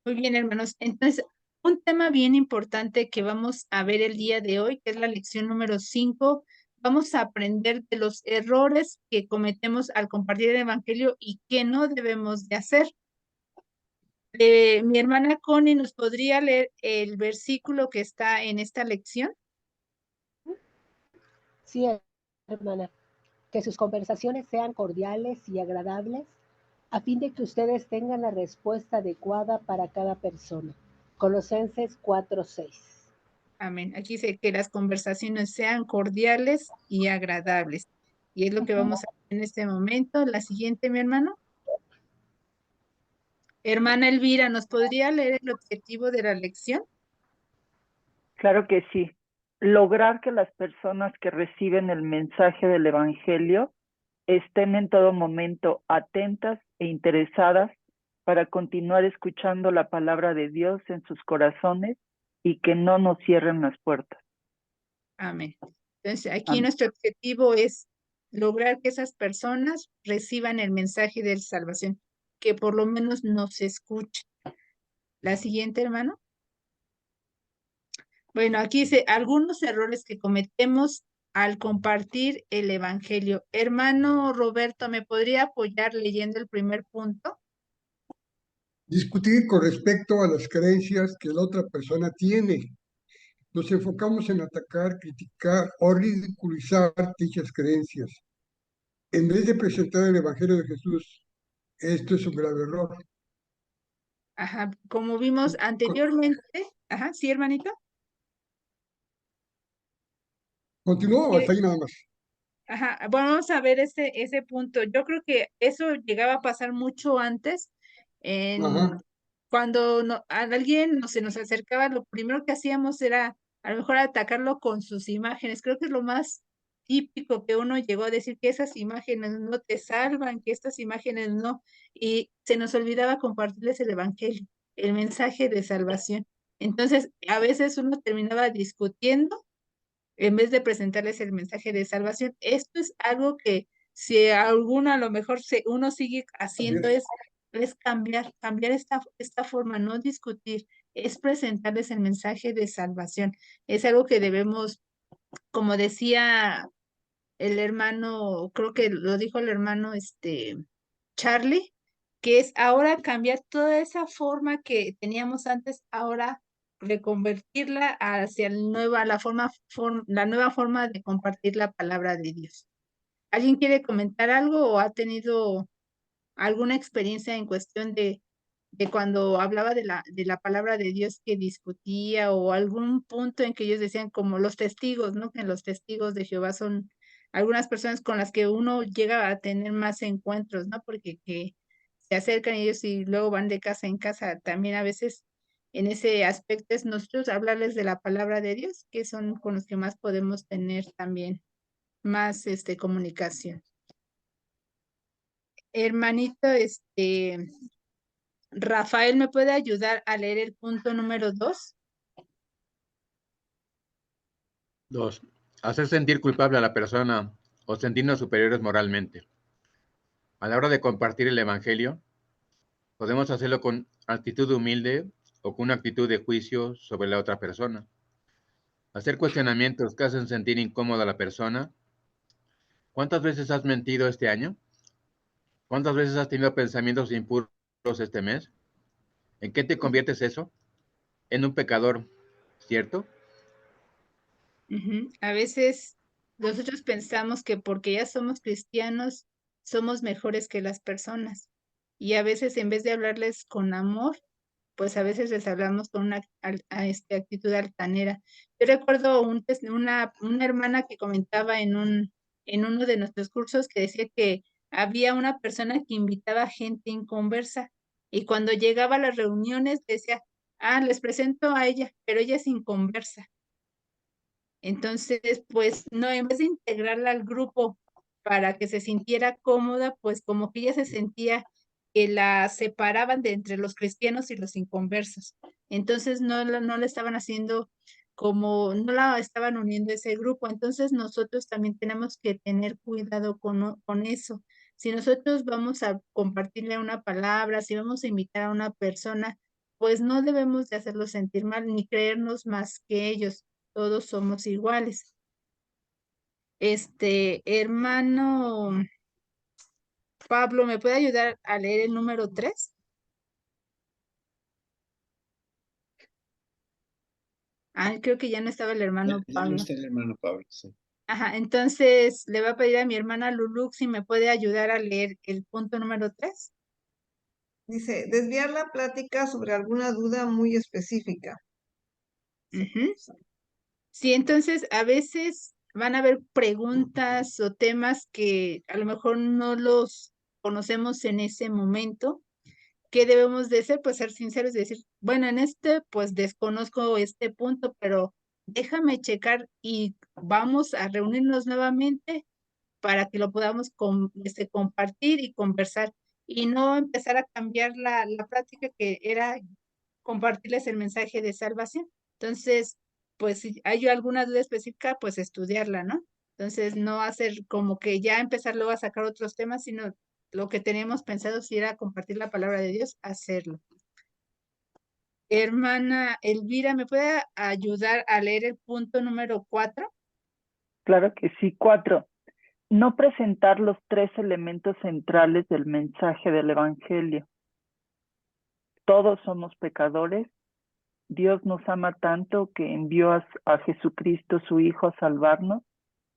Muy bien, hermanos. Entonces, un tema bien importante que vamos a ver el día de hoy, que es la lección número 5, vamos a aprender de los errores que cometemos al compartir el Evangelio y que no debemos de hacer. Mi hermana Connie, ¿nos podría leer el versículo que está en esta lección? Sí, hermana, que sus conversaciones sean cordiales y agradables, a fin de que ustedes tengan la respuesta adecuada para cada persona. Colosenses 4:6. Amén. Aquí dice que las conversaciones sean cordiales y agradables. Y es lo que vamos a hacer en este momento. La siguiente, mi hermano. Hermana Elvira, ¿nos podría leer el objetivo de la lección? Claro que sí. Lograr que las personas que reciben el mensaje del Evangelio estén en todo momento atentas e interesadas para continuar escuchando la palabra de Dios en sus corazones y que no nos cierren las puertas. Amén. Entonces, aquí Amén. nuestro objetivo es lograr que esas personas reciban el mensaje de salvación, que por lo menos nos escuchen. La siguiente, hermano. Bueno, aquí dice algunos errores que cometemos al compartir el Evangelio. Hermano Roberto, ¿me podría apoyar leyendo el primer punto? Discutir con respecto a las creencias que la otra persona tiene. Nos enfocamos en atacar, criticar o ridiculizar dichas creencias. En vez de presentar el Evangelio de Jesús, esto es un grave error. Ajá, como vimos anteriormente. Ajá, sí, hermanito. Continúo hasta ahí nada más. Ajá, bueno, vamos a ver ese punto. Yo creo que eso llegaba a pasar mucho antes, Ajá. cuando a alguien no se nos acercaba, lo primero que hacíamos era a lo mejor atacarlo con sus imágenes. Creo que es lo más típico que uno llegó a decir que esas imágenes no te salvan, que estas imágenes no, y se nos olvidaba compartirles el evangelio, el mensaje de salvación. Entonces, a veces uno terminaba discutiendo en vez de presentarles el mensaje de salvación. Esto es algo que si alguna a lo mejor uno sigue haciendo es cambiar esta forma, no discutir, es presentarles el mensaje de salvación. Es algo que debemos, como decía el hermano, creo que lo dijo el hermano Charlie, que es ahora cambiar toda esa forma que teníamos antes, ahora reconvertirla hacia la nueva forma de compartir la palabra de Dios. ¿Alguien quiere comentar algo o ha tenido alguna experiencia en cuestión de cuando hablaba de la palabra de Dios que discutía o algún punto en que ellos decían como los testigos, ¿no? Que los testigos de Jehová son algunas personas con las que uno llega a tener más encuentros, ¿no? Porque que se acercan ellos y luego van de casa en casa. También a veces en ese aspecto es nosotros hablarles de la palabra de Dios, que son con los que más podemos tener también más comunicación. Hermanito, Rafael, ¿me puede ayudar a leer el punto número 2? 2. Hacer sentir culpable a la persona o sentirnos superiores moralmente. A la hora de compartir el Evangelio, podemos hacerlo con actitud humilde o con una actitud de juicio sobre la otra persona. Hacer cuestionamientos que hacen sentir incómoda a la persona. ¿Cuántas veces has mentido este año? ¿Cuántas veces has tenido pensamientos impuros este mes? ¿En qué te conviertes eso? En un pecador, ¿cierto? A veces nosotros pensamos que porque ya somos cristianos, somos mejores que las personas. Y a veces en vez de hablarles con amor, pues a veces les hablamos con una actitud altanera. Yo recuerdo una hermana que comentaba en uno de nuestros cursos que decía que había una persona que invitaba gente inconversa y cuando llegaba a las reuniones decía, les presento a ella, pero ella es inconversa. Entonces, pues no, en vez de integrarla al grupo para que se sintiera cómoda, pues como que ella se sentía que la separaban de entre los cristianos y los inconversos. Entonces no la estaban haciendo como, no la estaban uniendo a ese grupo. Entonces nosotros también tenemos que tener cuidado con eso. Si nosotros vamos a compartirle una palabra, si vamos a invitar a una persona, pues no debemos de hacerlo sentir mal ni creernos más que ellos. Todos somos iguales. Hermano Pablo, ¿me puede ayudar a leer el número 3? Creo que ya no estaba el hermano Ya no Pablo. está el hermano Pablo, sí. Ajá, entonces le voy a pedir a mi hermana Lulu si me puede ayudar a leer el punto número 3. Dice, desviar la plática sobre alguna duda muy específica. Sí, entonces a veces van a haber preguntas o temas que a lo mejor no los conocemos en ese momento. ¿Qué debemos de hacer? Pues ser sinceros y decir, bueno, en pues desconozco este punto, pero déjame checar y vamos a reunirnos nuevamente para que lo podamos compartir y conversar y no empezar a cambiar la práctica que era compartirles el mensaje de salvación. Entonces, pues si hay alguna duda específica, pues estudiarla, ¿no? Entonces, no hacer como que ya empezar luego a sacar otros temas, sino lo que teníamos pensado si era compartir la palabra de Dios, hacerlo. Hermana Elvira, ¿me puede ayudar a leer el punto número 4? Claro que sí. 4. No presentar los 3 elementos centrales del mensaje del Evangelio. Todos somos pecadores. Dios nos ama tanto que envió a Jesucristo, su Hijo, a salvarnos.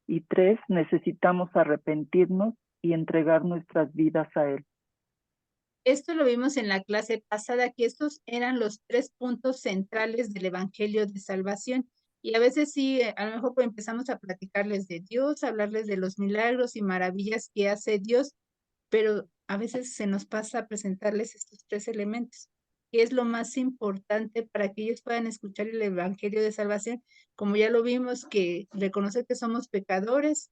Y 3, necesitamos arrepentirnos y entregar nuestras vidas a Él. Esto lo vimos en la clase pasada, que estos eran los 3 puntos centrales del Evangelio de Salvación. Y a veces sí, a lo mejor pues empezamos a platicarles de Dios, hablarles de los milagros y maravillas que hace Dios, pero a veces se nos pasa a presentarles estos 3 elementos, que es lo más importante para que ellos puedan escuchar el Evangelio de Salvación, como ya lo vimos, que reconocer que somos pecadores,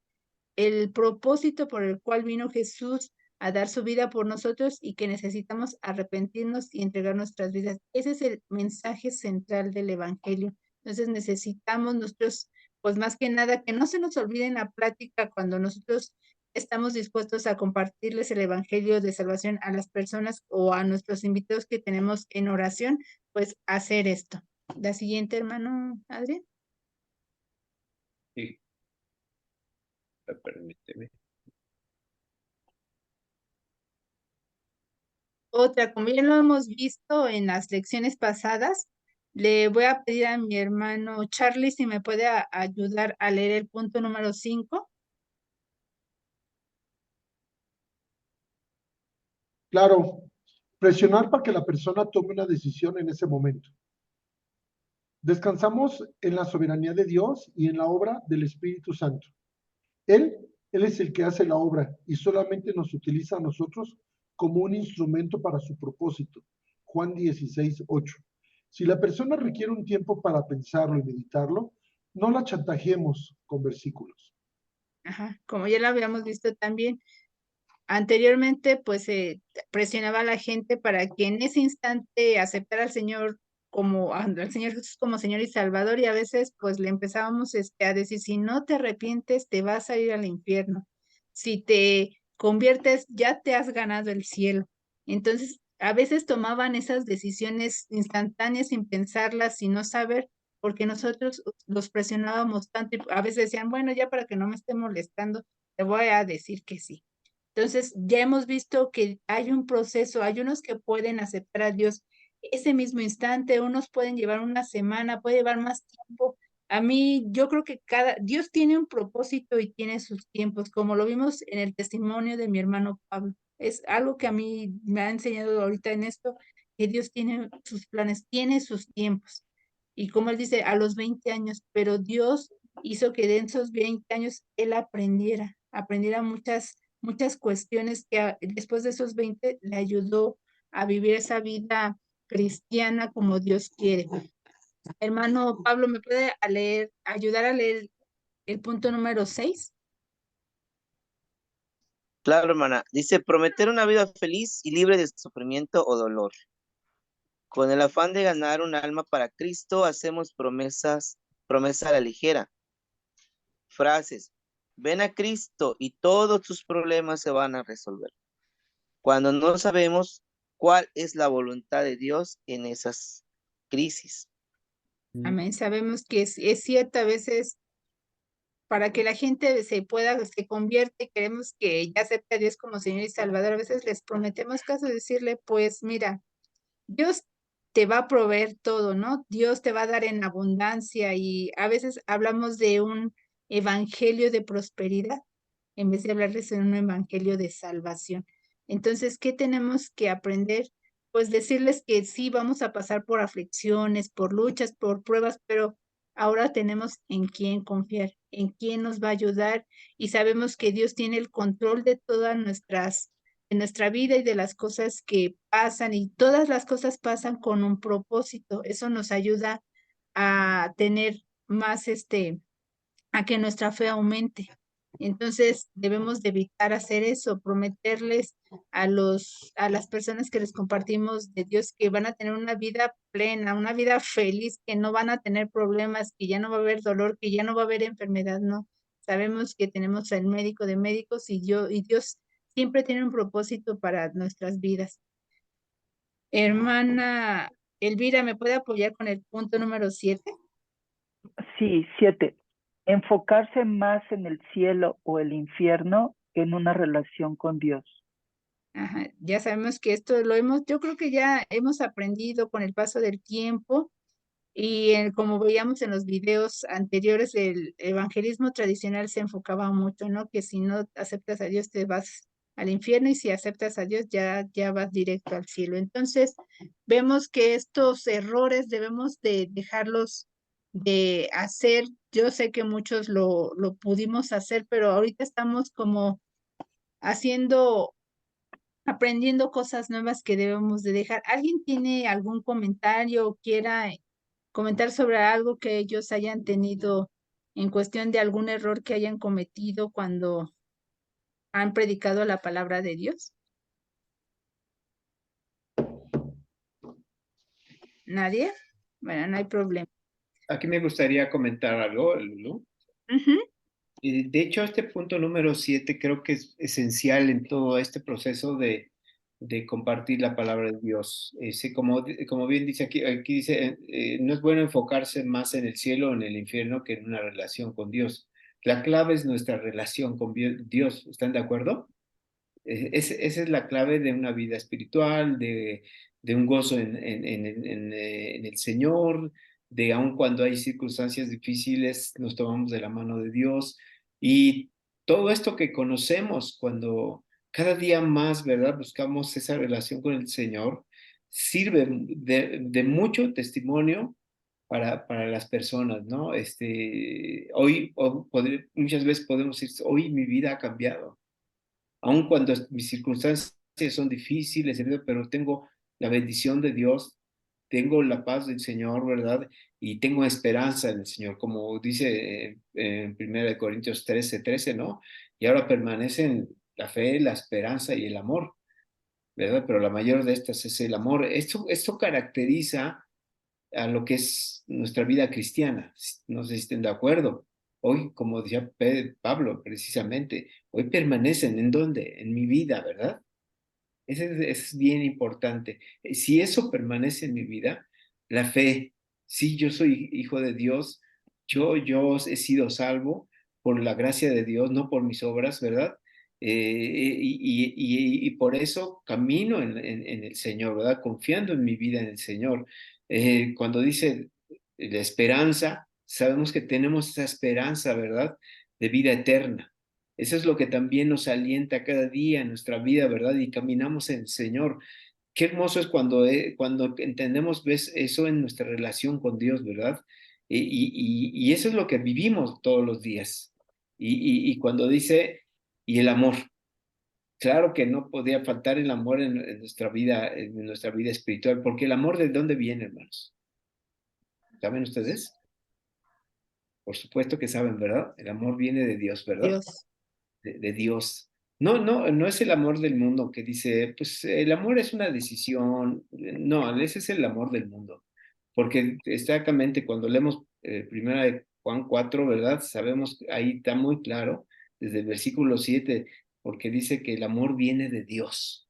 el propósito por el cual vino Jesús a dar su vida por nosotros y que necesitamos arrepentirnos y entregar nuestras vidas. Ese es el mensaje central del Evangelio. Entonces necesitamos nosotros, pues más que nada, que no se nos olvide en la plática cuando nosotros estamos dispuestos a compartirles el Evangelio de salvación a las personas o a nuestros invitados que tenemos en oración, pues hacer esto. La siguiente, hermano Adrián. Sí. Permíteme. Otra, como ya lo hemos visto en las lecciones pasadas, le voy a pedir a mi hermano Charlie si me puede ayudar a leer el punto número 5. Claro, presionar para que la persona tome una decisión en ese momento. Descansamos en la soberanía de Dios y en la obra del Espíritu Santo. Él es el que hace la obra y solamente nos utiliza a nosotros como un instrumento para su propósito. Juan 16:8. Si la persona requiere un tiempo para pensarlo y meditarlo, no la chantajemos con versículos. Ajá, como ya lo habíamos visto también, anteriormente pues presionaba a la gente para que en ese instante aceptara al Señor como al Señor Jesús como Señor y Salvador, y a veces pues le empezábamos a decir, si no te arrepientes, te vas a ir al infierno. Si te conviertes, ya te has ganado el cielo. Entonces, a veces tomaban esas decisiones instantáneas sin pensarlas, sin no saber, porque nosotros los presionábamos tanto y a veces decían, bueno, ya para que no me esté molestando, te voy a decir que sí. Entonces, ya hemos visto que hay un proceso, hay unos que pueden aceptar a Dios ese mismo instante, unos pueden llevar una semana, puede llevar más tiempo. A mí, yo creo que Dios tiene un propósito y tiene sus tiempos, como lo vimos en el testimonio de mi hermano Pablo. Es algo que a mí me ha enseñado ahorita en esto, que Dios tiene sus planes, tiene sus tiempos. Y como él dice, a los 20 años, pero Dios hizo que de esos 20 años él aprendiera muchas cuestiones que después de esos 20 le ayudó a vivir esa vida cristiana como Dios quiere. Hermano Pablo, ¿me puede ayudar a leer el punto número 6? Claro, hermana. Dice, prometer una vida feliz y libre de sufrimiento o dolor. Con el afán de ganar un alma para Cristo, hacemos promesa a la ligera. Frases, ven a Cristo y todos tus problemas se van a resolver. Cuando no sabemos cuál es la voluntad de Dios en esas crisis. Amén. Sabemos que es cierto, a veces para que la gente se convierte, queremos que ya acepte a Dios como Señor y Salvador. A veces les prometemos caso de decirle, pues mira, Dios te va a proveer todo, ¿no? Dios te va a dar en abundancia y a veces hablamos de un evangelio de prosperidad en vez de hablarles de un evangelio de salvación. Entonces, ¿qué tenemos que aprender? Pues decirles que sí, vamos a pasar por aflicciones, por luchas, por pruebas, pero ahora tenemos en quién confiar, en quién nos va a ayudar y sabemos que Dios tiene el control de todas de nuestra vida y de las cosas que pasan y todas las cosas pasan con un propósito. Eso nos ayuda a tener más a que nuestra fe aumente. Entonces debemos de evitar hacer eso, prometerles a las personas que les compartimos de Dios que van a tener una vida plena, una vida feliz, que no van a tener problemas, que ya no va a haber dolor, que ya no va a haber enfermedad, no. Sabemos que tenemos al médico de médicos y Dios siempre tiene un propósito para nuestras vidas. Hermana Elvira, ¿me puede apoyar con el punto número 7? Sí, 7. Enfocarse más en el cielo o el infierno que en una relación con Dios. Ajá, ya sabemos que esto yo creo que ya hemos aprendido con el paso del tiempo y como veíamos en los videos anteriores, el evangelismo tradicional se enfocaba mucho, ¿no? Que si no aceptas a Dios te vas al infierno y si aceptas a Dios ya vas directo al cielo. Entonces, vemos que estos errores debemos de dejarlos de hacer. Yo sé que muchos lo pudimos hacer, pero ahorita estamos como aprendiendo cosas nuevas que debemos de dejar. ¿Alguien tiene algún comentario o quiera comentar sobre algo que ellos hayan tenido en cuestión de algún error que hayan cometido cuando han predicado la palabra de Dios? ¿Nadie? Bueno, no hay problema. Aquí me gustaría comentar algo, Lulu. De hecho, este punto número 7 creo que es esencial en todo este proceso de compartir la palabra de Dios. Como bien dice aquí dice, no es bueno enfocarse más en el cielo o en el infierno que en una relación con Dios. La clave es nuestra relación con Dios. ¿Están de acuerdo? Esa es la clave de una vida espiritual, de un gozo en el Señor, de aun cuando hay circunstancias difíciles, nos tomamos de la mano de Dios. Y todo esto que conocemos cuando cada día más, ¿verdad? Buscamos esa relación con el Señor, sirve de mucho testimonio para las personas, ¿no? Muchas veces podemos decir, hoy mi vida ha cambiado aun cuando mis circunstancias son difíciles, pero tengo la bendición de Dios, tengo la paz del Señor, ¿verdad? Y tengo esperanza en el Señor, como dice en 1 Corintios 13, ¿no? Y ahora permanecen la fe, la esperanza y el amor, ¿verdad? Pero la mayor de estas es el amor. Esto caracteriza a lo que es nuestra vida cristiana. No sé si estén de acuerdo. Hoy, como decía Pablo, precisamente, hoy permanecen ¿en dónde? En mi vida, ¿verdad? Es bien importante. Si eso permanece en mi vida, la fe, sí, yo soy hijo de Dios, yo he sido salvo por la gracia de Dios, no por mis obras, ¿verdad? Y por eso camino en el Señor, ¿verdad? Confiando en mi vida en el Señor. Cuando dice la esperanza, sabemos que tenemos esa esperanza, ¿verdad? De vida eterna. Eso es lo que también nos alienta cada día en nuestra vida, ¿verdad? Y caminamos en el Señor. Qué hermoso es cuando entendemos, ves, eso en nuestra relación con Dios, ¿verdad? Y eso es lo que vivimos todos los días. Y cuando dice, y el amor, claro que no podía faltar el amor en nuestra vida espiritual, porque el amor, ¿de dónde viene, hermanos? ¿Saben ustedes? Por supuesto que saben, ¿verdad? El amor viene de Dios, ¿verdad? Dios. De Dios. No es el amor del mundo que dice, pues el amor es una decisión. No, ese es el amor del mundo. Porque exactamente cuando leemos primera de Juan 4, ¿verdad? Sabemos, ahí está muy claro, desde el versículo 7, porque dice que el amor viene de Dios,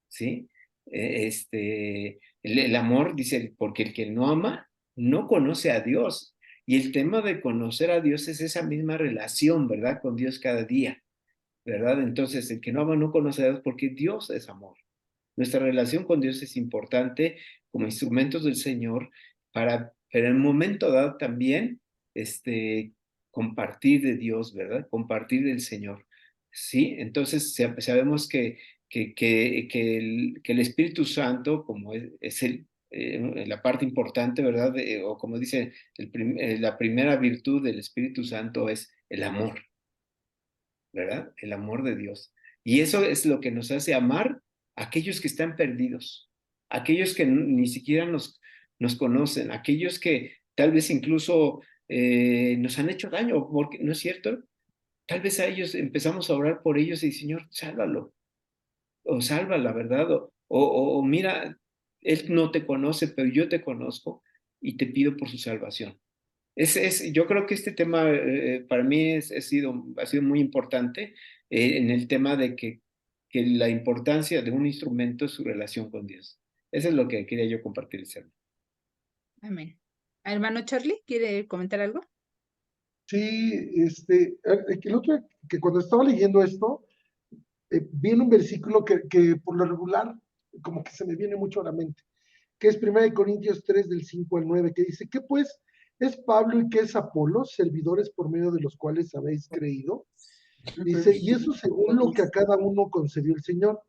¿sí? El amor dice, porque el que no ama, no conoce a Dios. Y el tema de conocer a Dios es esa misma relación, ¿verdad? Con Dios cada día. ¿Verdad? Entonces, el que no ama no conoce a Dios porque Dios es amor. Nuestra relación con Dios es importante como instrumentos del Señor pero en un momento dado también, compartir de Dios, ¿verdad? Compartir del Señor. ¿Sí? Entonces, sabemos que el Espíritu Santo, como es la parte importante, ¿verdad? O como dice, la primera virtud del Espíritu Santo es el amor. ¿Verdad? El amor de Dios. Y eso es lo que nos hace amar a aquellos que están perdidos, aquellos que ni siquiera nos conocen, aquellos que tal vez incluso nos han hecho daño, porque, ¿no es cierto? Tal vez a ellos empezamos a orar por ellos y Señor, sálvalo, o sálvala, ¿verdad? O mira, Él no te conoce, pero yo te conozco y te pido por su salvación. Yo creo que este tema para mí ha sido muy importante en el tema de que la importancia de un instrumento es su relación con Dios. Eso es lo que quería yo compartir, Sergio. Amén. Hermano Charlie, ¿quiere comentar algo? Sí, el otro, que cuando estaba leyendo esto, viene un versículo que por lo regular como que se me viene mucho a la mente, que es 1 Corintios 3 del 5 al 9, que dice, ¿qué pues es Pablo y qué es Apolos, servidores por medio de los cuales habéis creído? Dice, y eso según lo que a cada uno concedió el Señor.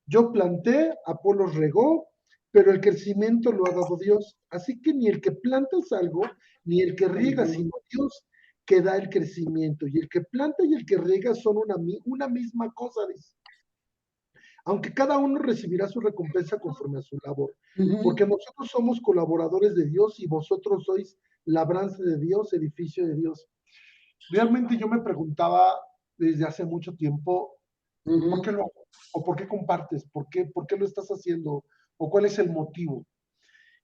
Yo planté, Apolos regó, pero el crecimiento lo ha dado Dios. Así que ni el que planta es algo, ni el que riega, sino Dios que da el crecimiento. Y el que planta y el que riega son una misma cosa, dice. Aunque cada uno recibirá su recompensa conforme a su labor. Porque nosotros somos colaboradores de Dios y vosotros sois labranza de Dios, edificio de Dios. Realmente yo me preguntaba desde hace mucho tiempo, ¿por qué lo hago? ¿O por qué compartes? ¿Por qué lo estás haciendo? ¿O cuál es el motivo?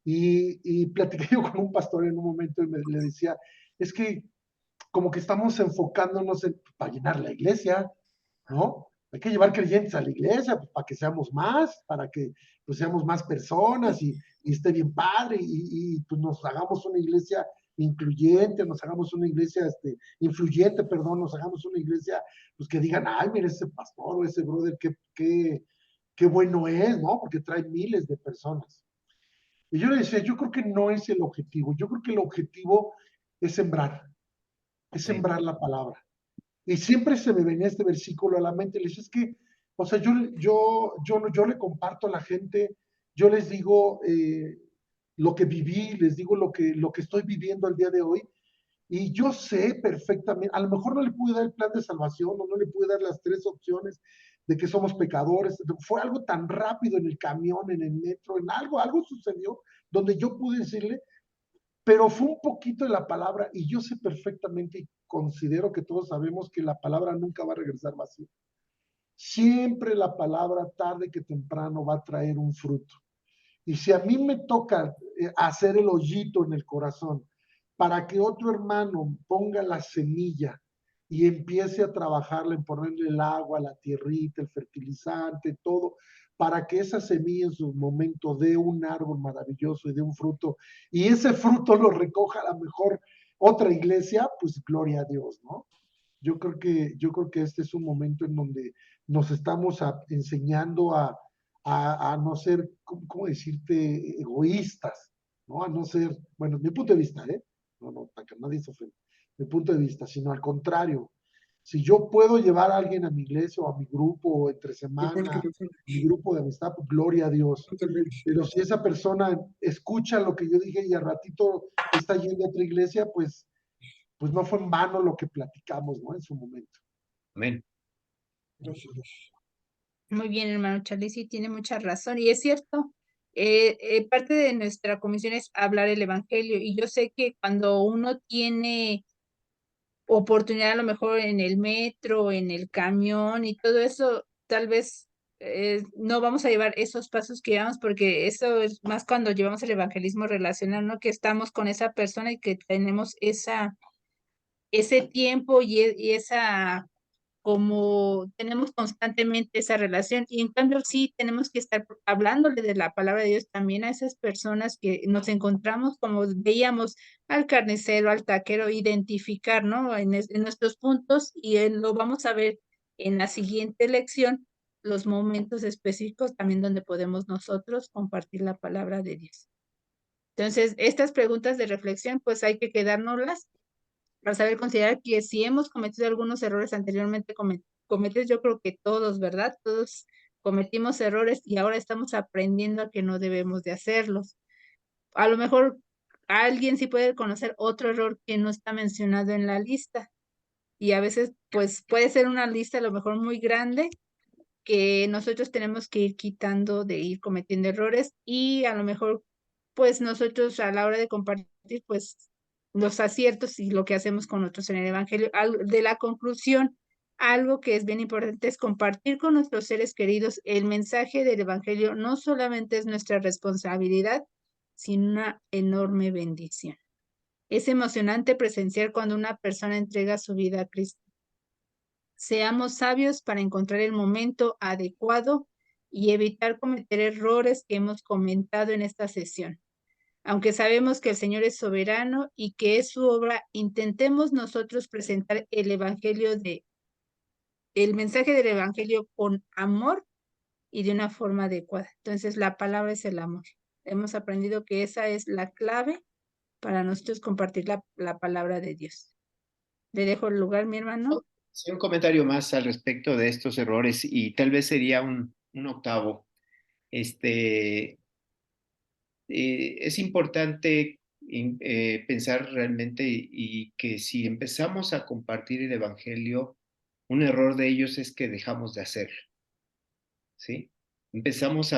Y platiqué yo con un pastor en un momento y le decía, es que como que estamos enfocándonos para llenar la iglesia, ¿no? Hay que llevar creyentes a la iglesia pues, para que seamos más, para que pues, seamos más personas y esté bien padre y pues nos hagamos una iglesia incluyente, nos hagamos una iglesia influyente, perdón, nos hagamos una iglesia pues que digan, ay, mira ese pastor o ese brother, qué bueno es, ¿no? Porque trae miles de personas. Y yo le decía, yo creo que no es el objetivo, yo creo que el objetivo es sembrar la palabra. Y siempre se me venía este versículo a la mente, le decía, es que, o sea, yo le comparto a la gente, yo les digo lo que viví, les digo lo que estoy viviendo al día de hoy, y yo sé perfectamente, a lo mejor no le pude dar el plan de salvación, o no le pude dar las 3 opciones de que somos pecadores, fue algo tan rápido en el camión, en el metro, en algo sucedió, donde yo pude decirle, pero fue un poquito de la palabra, y yo sé perfectamente y considero que todos sabemos que la palabra nunca va a regresar vacía. Siempre la palabra, tarde que temprano, va a traer un fruto. Y si a mí me toca hacer el hoyito en el corazón para que otro hermano ponga la semilla y empiece a trabajarla en ponerle el agua, la tierrita, el fertilizante, todo, para que esa semilla en su momento dé un árbol maravilloso y dé un fruto, y ese fruto lo recoja a lo mejor otra iglesia, pues gloria a Dios, ¿no? Yo creo que este es un momento en donde nos estamos enseñando a no ser, ¿cómo decirte?, egoístas, ¿no? A no ser, bueno, mi punto de vista, ¿eh? No, para que nadie se ofenda, mi punto de vista, sino al contrario. Si yo puedo llevar a alguien a mi iglesia o a mi grupo entre semana, mi grupo de amistad, pues gloria a Dios. Pero si esa persona escucha lo que yo dije y al ratito está yendo a otra iglesia, pues no fue en vano lo que platicamos, ¿no? En su momento. Amén. Muy bien, hermano Charlie, sí tiene mucha razón. Y es cierto, parte de nuestra comisión es hablar el evangelio. Y yo sé que cuando uno tiene oportunidad, a lo mejor en el metro, en el camión y todo eso, tal vez no vamos a llevar esos pasos que llevamos, porque eso es más cuando llevamos el evangelismo relacional, ¿no? Que estamos con esa persona y que tenemos ese tiempo y esa, como tenemos constantemente esa relación. Y en cambio sí tenemos que estar hablándole de la palabra de Dios también a esas personas que nos encontramos, como veíamos al carnicero, al taquero, identificar, ¿no? En nuestros puntos, y lo vamos a ver en la siguiente lección, los momentos específicos también donde podemos nosotros compartir la palabra de Dios. Entonces, estas preguntas de reflexión, pues hay que quedárnoslas para saber considerar que si hemos cometido algunos errores anteriormente cometidos, yo creo que todos, ¿verdad? Todos cometimos errores y ahora estamos aprendiendo a que no debemos de hacerlos. A lo mejor alguien sí puede conocer otro error que no está mencionado en la lista, y a veces pues puede ser una lista a lo mejor muy grande que nosotros tenemos que ir quitando de ir cometiendo errores, y a lo mejor pues nosotros a la hora de compartir pues los aciertos y lo que hacemos con otros en el evangelio. De la conclusión, algo que es bien importante es compartir con nuestros seres queridos el mensaje del evangelio. No solamente es nuestra responsabilidad, sino una enorme bendición. Es emocionante presenciar cuando una persona entrega su vida a Cristo. Seamos sabios para encontrar el momento adecuado y evitar cometer errores que hemos comentado en esta sesión. Aunque sabemos que el Señor es soberano y que es su obra, intentemos nosotros presentar el mensaje del evangelio con amor y de una forma adecuada. Entonces, la palabra es el amor. Hemos aprendido que esa es la clave para nosotros compartir la palabra de Dios. Le dejo el lugar, mi hermano. Sí, un comentario más al respecto de estos errores, y tal vez sería un octavo. Es importante pensar realmente y que si empezamos a compartir el evangelio, un error de ellos es que dejamos de hacerlo, ¿sí? Empezamos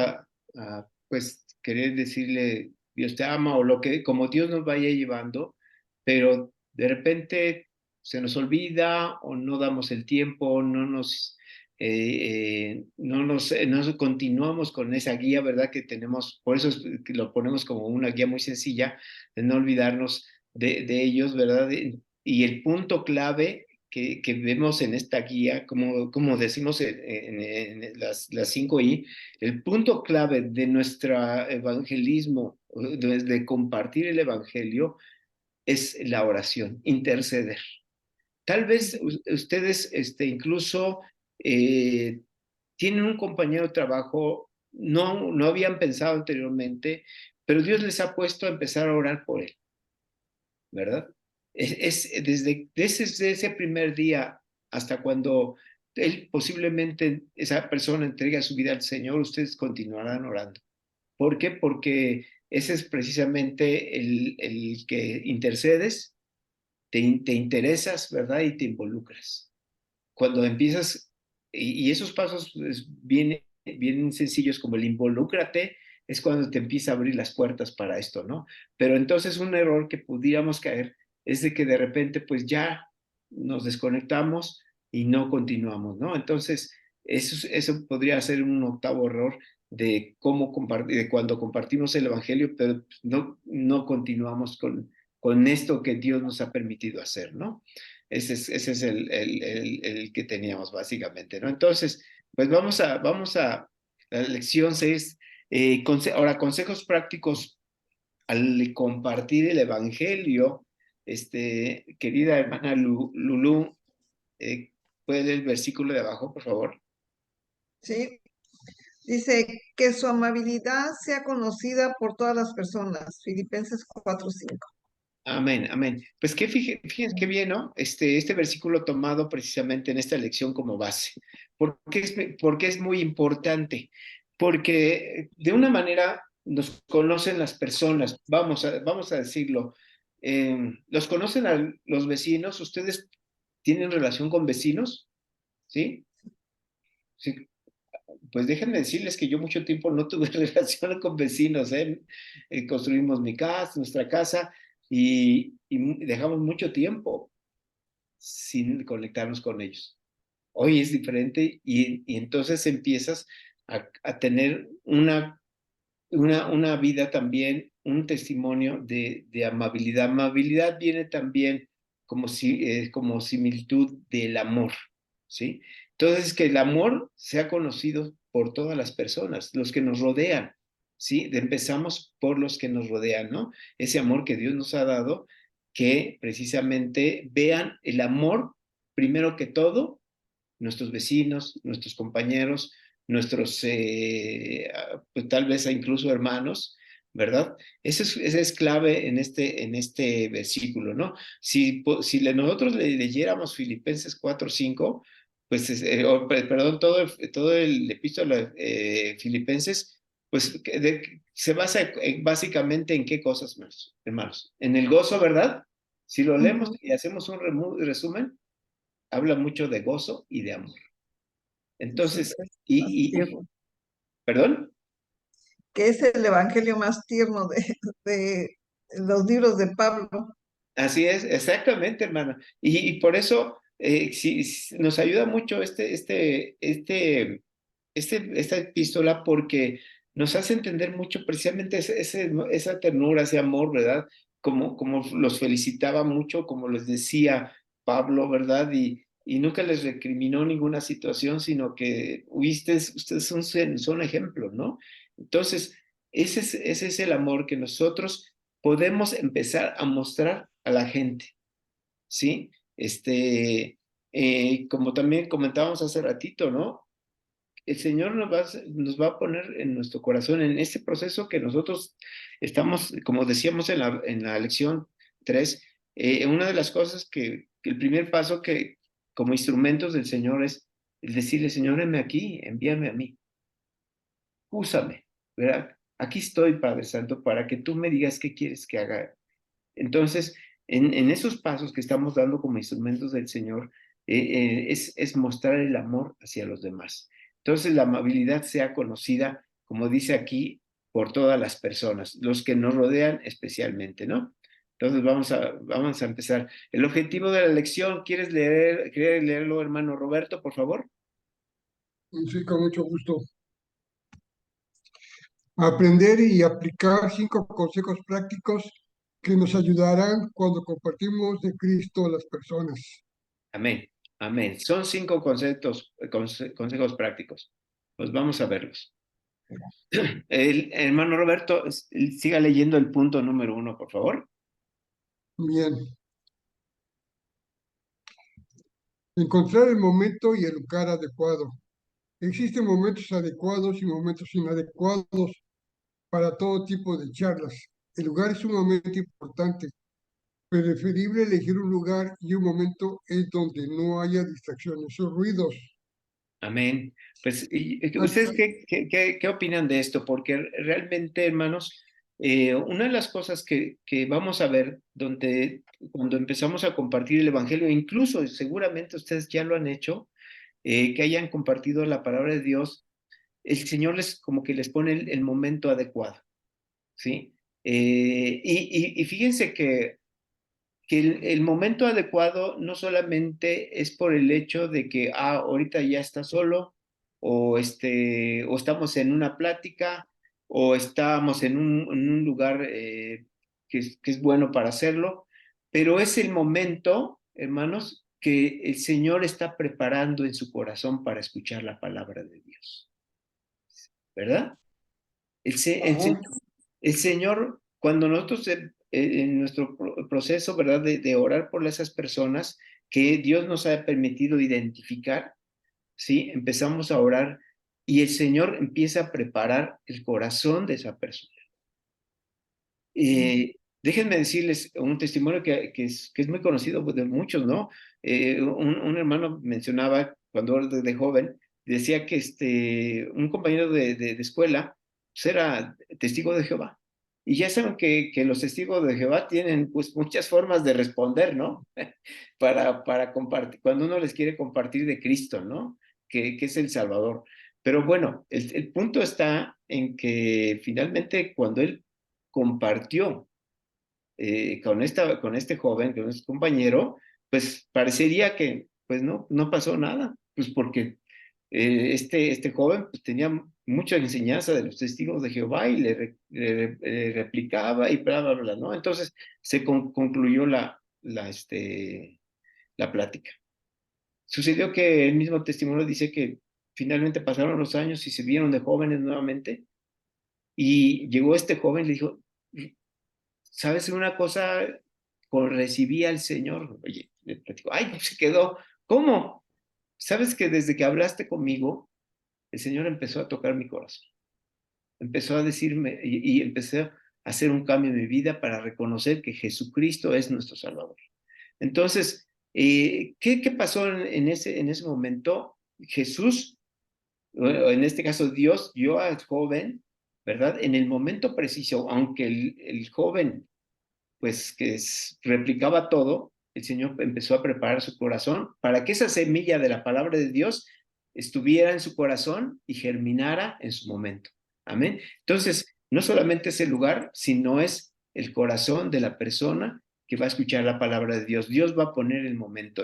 pues querer decirle Dios te ama, o lo que como Dios nos vaya llevando, pero de repente se nos olvida o no damos el tiempo, no continuamos con esa guía, ¿verdad? Que tenemos, por eso que lo ponemos como una guía muy sencilla, de no olvidarnos de ellos, ¿verdad? Y el punto clave que vemos en esta guía, como decimos en las 5I, el punto clave de nuestro evangelismo, de compartir el evangelio, es la oración, interceder. Tal vez ustedes incluso tienen un compañero de trabajo, no habían pensado anteriormente, pero Dios les ha puesto a empezar a orar por él, ¿verdad? Desde ese primer día hasta cuando él posiblemente, esa persona entrega su vida al Señor, ustedes continuarán orando. ¿Por qué? Porque ese es precisamente el que intercedes, te interesas, ¿verdad? Y te involucras. Cuando empiezas, y esos pasos bien sencillos como el involúcrate, es cuando te empieza a abrir las puertas para esto, ¿no? Pero entonces un error que pudiéramos caer es de que de repente pues ya nos desconectamos y no continuamos, ¿no? Entonces eso podría ser un octavo error, de cómo compartir, de cuando compartimos el Evangelio, pero no continuamos con esto que Dios nos ha permitido hacer, ¿no? Ese es el que teníamos básicamente, ¿no? Entonces, pues vamos a la lección 6. Ahora, consejos prácticos al compartir el Evangelio. Querida hermana Lulú, ¿puede leer el versículo de abajo, por favor? Sí, dice que su amabilidad sea conocida por todas las personas. Filipenses 4:5. Amén, amén. Pues que fíjense qué bien, ¿no? Este versículo tomado precisamente en esta lección como base. Porque es muy importante? Porque de una manera nos conocen las personas, vamos a decirlo. ¿Los conocen a los vecinos? ¿Ustedes tienen relación con vecinos? ¿Sí? Sí. Pues déjenme decirles que yo mucho tiempo no tuve relación con vecinos, ¿eh? Construimos nuestra casa, y dejamos mucho tiempo sin conectarnos con ellos. Hoy es diferente, y entonces empiezas a tener una vida también, un testimonio de amabilidad. Amabilidad viene también como similitud del amor, ¿sí? Entonces, que el amor sea conocido por todas las personas, los que nos rodean, ¿sí? Empezamos por los que nos rodean, ¿no? Ese amor que Dios nos ha dado, que precisamente vean el amor, primero que todo, nuestros vecinos, nuestros compañeros, nuestros, pues tal vez incluso hermanos, ¿verdad? Ese es clave en este versículo, ¿no? Si nosotros leyéramos Filipenses 4:5, pues, perdón, todo el epístola Filipenses, pues se basa básicamente en qué cosas, hermanos. En el gozo, ¿verdad? Si lo leemos y hacemos un resumen, habla mucho de gozo y de amor. Entonces, ¿perdón? Que es el evangelio más tierno de los libros de Pablo. Así es, exactamente, hermana. Y por eso si nos ayuda mucho esta epístola, porque nos hace entender mucho precisamente esa ternura, ese amor, ¿verdad? Como los felicitaba mucho, como les decía Pablo, ¿verdad? Y nunca les recriminó ninguna situación, sino que ustedes son ejemplos, ¿no? Entonces, ese es el amor que nosotros podemos empezar a mostrar a la gente, ¿sí? Como también comentábamos hace ratito, ¿no? El Señor nos va a poner en nuestro corazón, en este proceso que nosotros estamos, como decíamos en la lección 3, una de las cosas que el primer paso que como instrumentos del Señor es el decirle: Señor, heme aquí, envíame a mí, úsame, ¿verdad? Aquí estoy, Padre Santo, para que tú me digas qué quieres que haga. Entonces, en esos pasos que estamos dando como instrumentos del Señor, es mostrar el amor hacia los demás. Entonces, la amabilidad sea conocida, como dice aquí, por todas las personas, los que nos rodean especialmente, ¿no? Entonces, vamos a empezar. El objetivo de la lección, ¿quieres leerlo, hermano Roberto, por favor? Sí, con mucho gusto. Aprender y aplicar 5 consejos prácticos que nos ayudarán cuando compartimos de Cristo a las personas. Amén, amén. Son 5 consejos prácticos. Pues vamos a verlos. El hermano Roberto, siga leyendo el punto número 1, por favor. Bien. Encontrar el momento y el lugar adecuado. Existen momentos adecuados y momentos inadecuados para todo tipo de charlas. El lugar es sumamente importante. Preferible elegir un lugar y un momento es donde no haya distracciones o ruidos. Amén. Pues, ¿ustedes qué opinan de esto? Porque realmente, hermanos, una de las cosas que vamos a ver cuando empezamos a compartir el Evangelio, incluso seguramente ustedes ya lo han hecho, que hayan compartido la palabra de Dios, el Señor como que les pone el momento adecuado, ¿sí? Y fíjense que el momento adecuado no solamente es por el hecho de que ahorita ya está solo, o estamos en una plática, o estamos en un lugar que es bueno para hacerlo, pero es el momento, hermanos, que el Señor está preparando en su corazón para escuchar la palabra de Dios, ¿verdad? Ajá. El Señor, cuando nosotros en nuestro proceso, ¿verdad? De orar por esas personas que Dios nos ha permitido identificar, ¿sí? Empezamos a orar y el Señor empieza a preparar el corazón de esa persona. Déjenme decirles un testimonio que es muy conocido de muchos, ¿no? Un hermano mencionaba cuando era de joven, decía que un compañero de escuela pues era testigo de Jehová. Y ya saben que los testigos de Jehová tienen pues muchas formas de responder, ¿no? Para compartir, cuando uno les quiere compartir de Cristo, ¿no? Que es el Salvador. Pero bueno, el punto está en que finalmente cuando él compartió con este joven, con este compañero, pues parecería que pues no pasó nada, pues porque este joven pues, tenía mucha enseñanza de los testigos de Jehová y le replicaba y bla, bla, bla, ¿no? Entonces se concluyó la plática. Sucedió que el mismo testimonio dice que finalmente pasaron los años y se vieron de jóvenes nuevamente y llegó este joven y le dijo, ¿sabes una cosa? Recibí al Señor. Oye, le platico, ay, pues se quedó. ¿Cómo? ¿Sabes que desde que hablaste conmigo, el Señor empezó a tocar mi corazón? Empezó a decirme y empecé a hacer un cambio en mi vida para reconocer que Jesucristo es nuestro Salvador. Entonces, ¿qué pasó en ese momento? Jesús, en este caso Dios, dio al joven, ¿verdad? En el momento preciso, aunque el joven pues replicaba todo, el Señor empezó a preparar su corazón para que esa semilla de la palabra de Dios estuviera en su corazón y germinara en su momento. Amén. Entonces, no solamente es el lugar, sino es el corazón de la persona que va a escuchar la palabra de Dios. Dios va a poner el momento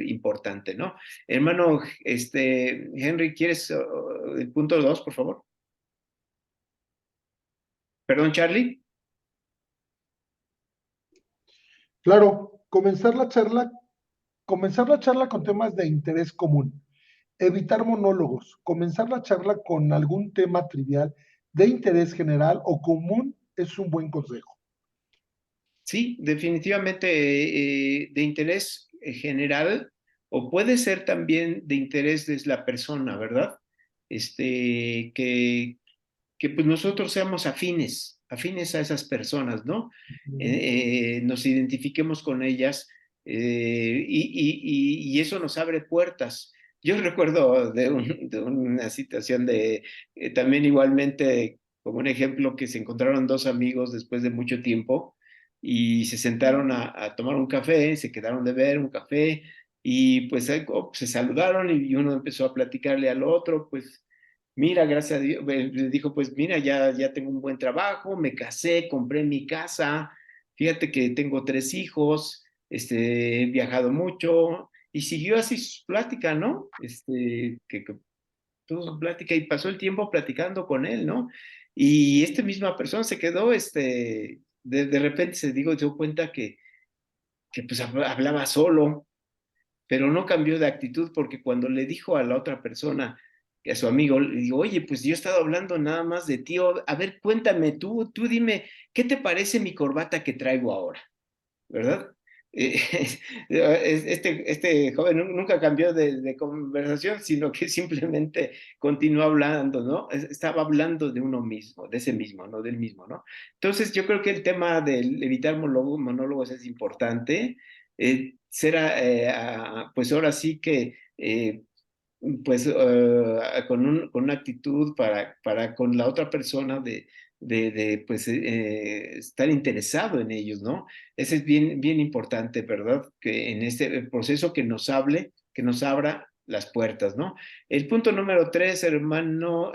importante, ¿no? Hermano, Henry, ¿quieres el punto 2, por favor? Perdón, Charlie. Claro, comenzar la charla con temas de interés común. Evitar monólogos. Comenzar la charla con algún tema trivial de interés general o común es un buen consejo. Sí, definitivamente de interés general o puede ser también de interés de la persona, ¿verdad? Que pues nosotros seamos afines a esas personas, ¿no? Nos identifiquemos con ellas y eso nos abre puertas. Yo recuerdo de una situación también igualmente, como un ejemplo, que se encontraron dos amigos después de mucho tiempo y se sentaron a tomar un café, se quedaron de ver un café y pues se saludaron y uno empezó a platicarle al otro, pues mira, gracias a Dios, le dijo, pues mira, ya tengo un buen trabajo, me casé, compré mi casa, fíjate que tengo 3 hijos, he viajado mucho, y siguió así su plática, ¿no? Que tuvo su plática y pasó el tiempo platicando con él, ¿no? Y esta misma persona se quedó, de repente se dio cuenta que pues hablaba solo, pero no cambió de actitud porque cuando le dijo a la otra persona, a su amigo, le digo, oye, pues yo he estado hablando nada más de ti, a ver, cuéntame tú dime, ¿qué te parece mi corbata que traigo ahora? ¿Verdad? Este joven nunca cambió de conversación, sino que simplemente continuó hablando, ¿no? Estaba hablando de uno mismo, de ese mismo, no del mismo, ¿no? Entonces yo creo que el tema de evitar monólogos es importante. Pues ahora sí que pues con una actitud para con la otra persona pues estar interesado en ellos, ¿no? Ese es bien, bien importante, ¿verdad? Que en este proceso que nos hable, que nos abra las puertas, ¿no? El punto número 3, hermana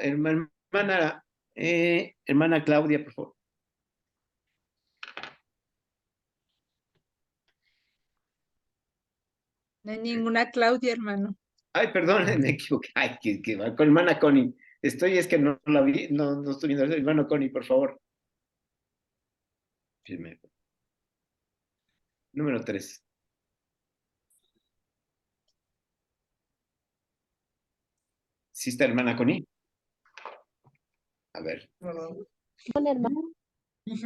Claudia, por favor. No hay ninguna Claudia, hermano. Ay, perdón, me equivoqué. Ay, que va con hermana Connie. Es que no la vi, no estoy viendo. Hermano Connie, por favor. Número 3. ¿Sí está hermana Connie? A ver. Bueno, hermano,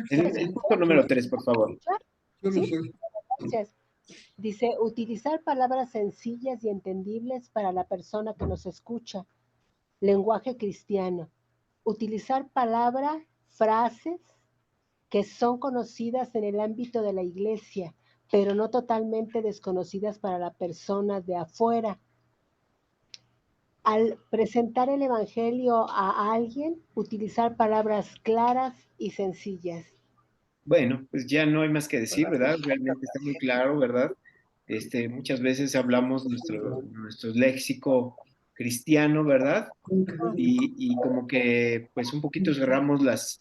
El punto número 3, por favor. Yo no ¿sí? sé. Gracias. Dice, utilizar palabras sencillas y entendibles para la persona que nos escucha. Lenguaje cristiano. Utilizar palabras, frases que son conocidas en el ámbito de la iglesia, pero no totalmente desconocidas para la persona de afuera. Al presentar el evangelio a alguien, utilizar palabras claras y sencillas. Bueno, pues ya no hay más que decir, ¿verdad? Realmente está muy claro, ¿verdad? Muchas veces hablamos nuestro léxico cristiano, ¿verdad? Y como que pues un poquito cerramos las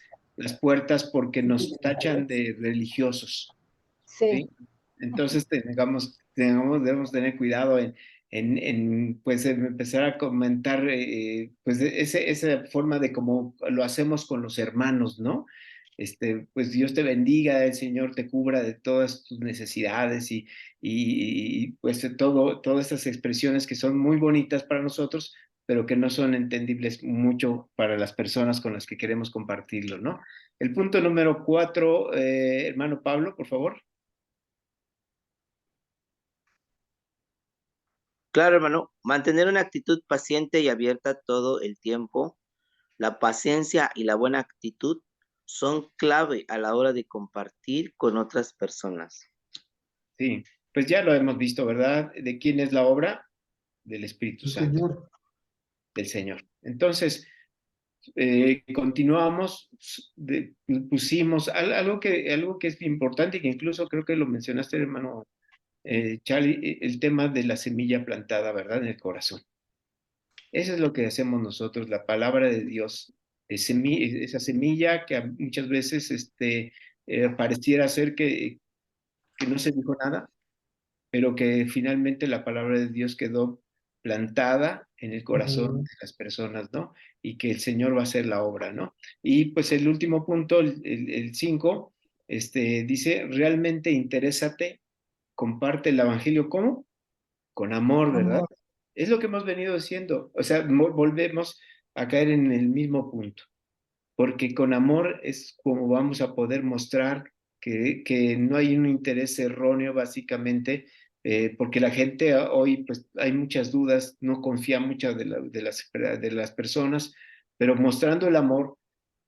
puertas porque nos tachan de religiosos, Sí, ¿sí? Entonces debemos tener cuidado en pues en empezar a comentar pues esa forma de cómo lo hacemos con los hermanos, ¿no? Pues Dios te bendiga, el Señor te cubra de todas tus necesidades y pues todas estas expresiones que son muy bonitas para nosotros, pero que no son entendibles mucho para las personas con las que queremos compartirlo, ¿no? El punto número 4, hermano Pablo, por favor. Claro, hermano, mantener una actitud paciente y abierta todo el tiempo. La paciencia y la buena actitud son clave a la hora de compartir con otras personas. Sí, pues ya lo hemos visto, ¿verdad? ¿De quién es la obra? Del Espíritu El Santo, Señor. del Señor. Entonces, continuamos, pusimos algo que es importante y que incluso creo que lo mencionaste, hermano Charlie, el tema de la semilla plantada, ¿verdad? En el corazón. Eso es lo que hacemos nosotros, la palabra de Dios, esa semilla que muchas veces pareciera ser que no se dijo nada, pero que finalmente la palabra de Dios quedó plantada en el corazón de las personas, ¿no? Y que el Señor va a hacer la obra, ¿no? Y pues el último punto, el 5, dice, realmente interésate, comparte el Evangelio, ¿cómo? Con amor, ¿verdad? Amor. Es lo que hemos venido diciendo, o sea, volvemos a caer en el mismo punto, porque con amor es como vamos a poder mostrar que no hay un interés erróneo, básicamente, porque la gente hoy, pues hay muchas dudas, no confía muchas de las personas, pero mostrando el amor,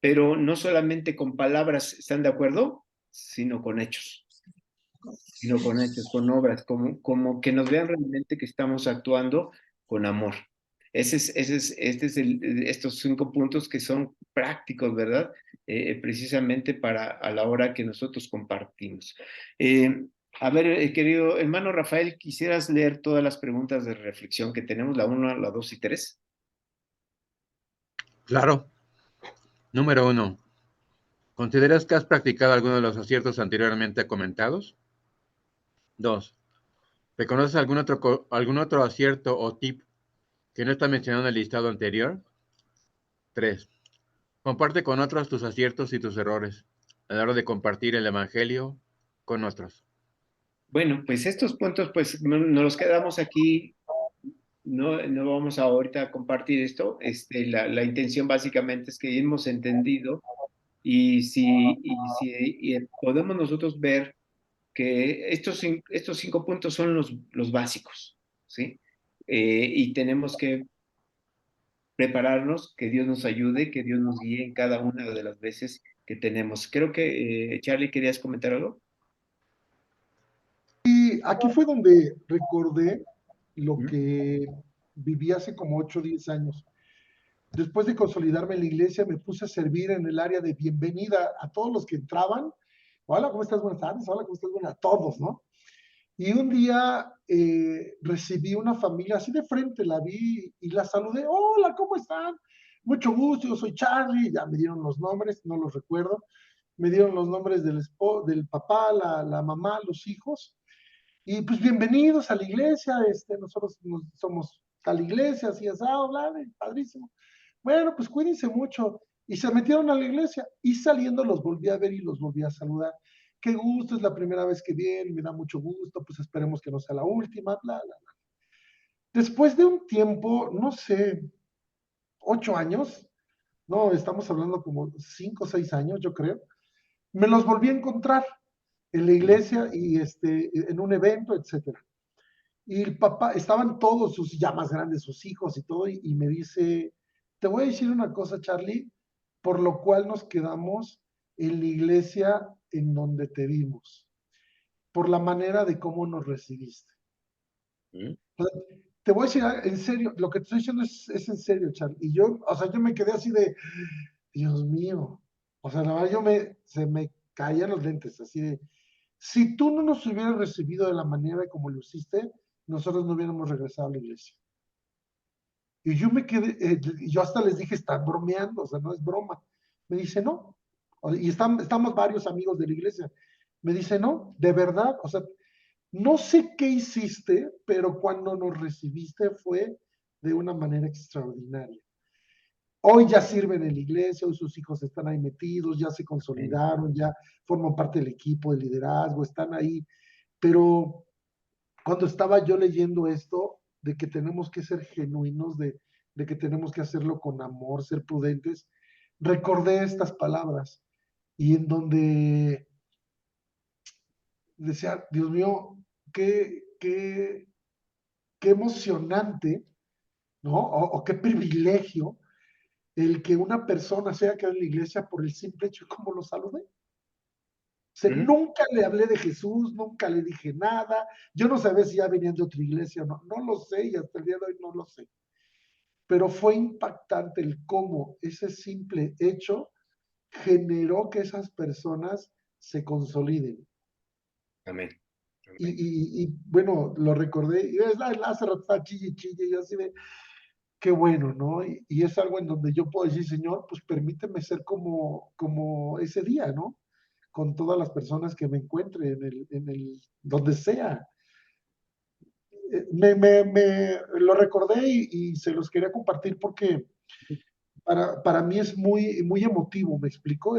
pero no solamente con palabras, ¿están de acuerdo? Sino con hechos, con obras, como que nos vean realmente que estamos actuando con amor. Estos 5 puntos que son prácticos, ¿verdad? Precisamente para a la hora que nosotros compartimos. A ver, querido hermano Rafael, ¿quisieras leer todas las preguntas de reflexión que tenemos, la 1, la 2 y 3? Claro. Número 1. ¿Consideras que has practicado alguno de los aciertos anteriormente comentados? 2. ¿Reconoces algún otro acierto o tip que no está mencionado en el listado anterior? 3. Comparte con otros tus aciertos y tus errores a la hora de compartir el Evangelio con otros. Bueno, pues estos puntos, pues nos los quedamos aquí. No vamos ahorita a compartir esto. La intención básicamente es que hemos entendido y si podemos nosotros ver que estos 5 puntos son los básicos, ¿sí? Y tenemos que prepararnos, que Dios nos ayude, que Dios nos guíe en cada una de las veces que tenemos. Creo que, Charlie, ¿querías comentar algo? Y aquí fue donde recordé lo ¿Mm? que viví hace como 8 o 10 años. Después de consolidarme en la iglesia, me puse a servir en el área de bienvenida a todos los que entraban. Hola, ¿cómo estás? Buenas tardes. Hola, ¿cómo estás? Buenas a todos, ¿no? Y un día recibí una familia así de frente, la vi y la saludé. Hola, ¿cómo están? Mucho gusto, yo soy Charlie. Ya me dieron los nombres, no los recuerdo. Me dieron los nombres del papá, la mamá, los hijos. Y pues bienvenidos a la iglesia. Nosotros somos tal iglesia, así asado, bla, bla, padrísimo. Bueno, pues cuídense mucho. Y se metieron a la iglesia y saliendo los volví a ver y los volví a saludar. Qué gusto, es la primera vez que vienen, me da mucho gusto, pues esperemos que no sea la última, bla, bla, bla. Después de un tiempo, no sé, 8 años, no, estamos hablando como 5 o 6 años, yo creo, me los volví a encontrar en la iglesia y en un evento, etcétera. Y el papá, estaban todos sus ya más grandes, sus hijos y todo, y me dice, te voy a decir una cosa, Charlie, por lo cual nos quedamos en la iglesia en donde te vimos, por la manera de cómo nos recibiste. ¿Mm? O sea, te voy a decir en serio, lo que te estoy diciendo es en serio, Charlie. Y yo, o sea, yo me quedé así de, Dios mío. O sea, la verdad, se me caían los lentes, así de, si tú no nos hubieras recibido de la manera como lo hiciste, nosotros no hubiéramos regresado a la iglesia. Y yo me quedé, yo hasta les dije, están bromeando, o sea, no es broma. Me dice, no. Y estamos varios amigos de la iglesia. Me dice, no, de verdad, o sea, no sé qué hiciste, pero cuando nos recibiste fue de una manera extraordinaria. Hoy ya sirven en la iglesia, hoy sus hijos están ahí metidos, ya se consolidaron, ya forman parte del equipo de liderazgo, están ahí. Pero cuando estaba yo leyendo esto, de que tenemos que ser genuinos, de que tenemos que hacerlo con amor, ser prudentes, recordé estas palabras y en donde decía, Dios mío, qué emocionante, ¿no? O qué privilegio el que una persona sea que en la iglesia por el simple hecho de cómo lo saludé. O sea, nunca le hablé de Jesús, nunca le dije nada. Yo no sabía si ya venían de otra iglesia o no. No lo sé y hasta el día de hoy no lo sé. Pero fue impactante el cómo ese simple hecho generó que esas personas se consoliden. Amén. Y bueno, lo recordé. Y es hace rato estaba chille, y así de, qué bueno, ¿no? Y es algo en donde yo puedo decir, Señor, pues permíteme ser como ese día, ¿no? Con todas las personas que me encuentre donde sea. Lo recordé y se los quería compartir porque para mí es muy, muy emotivo, ¿me explico?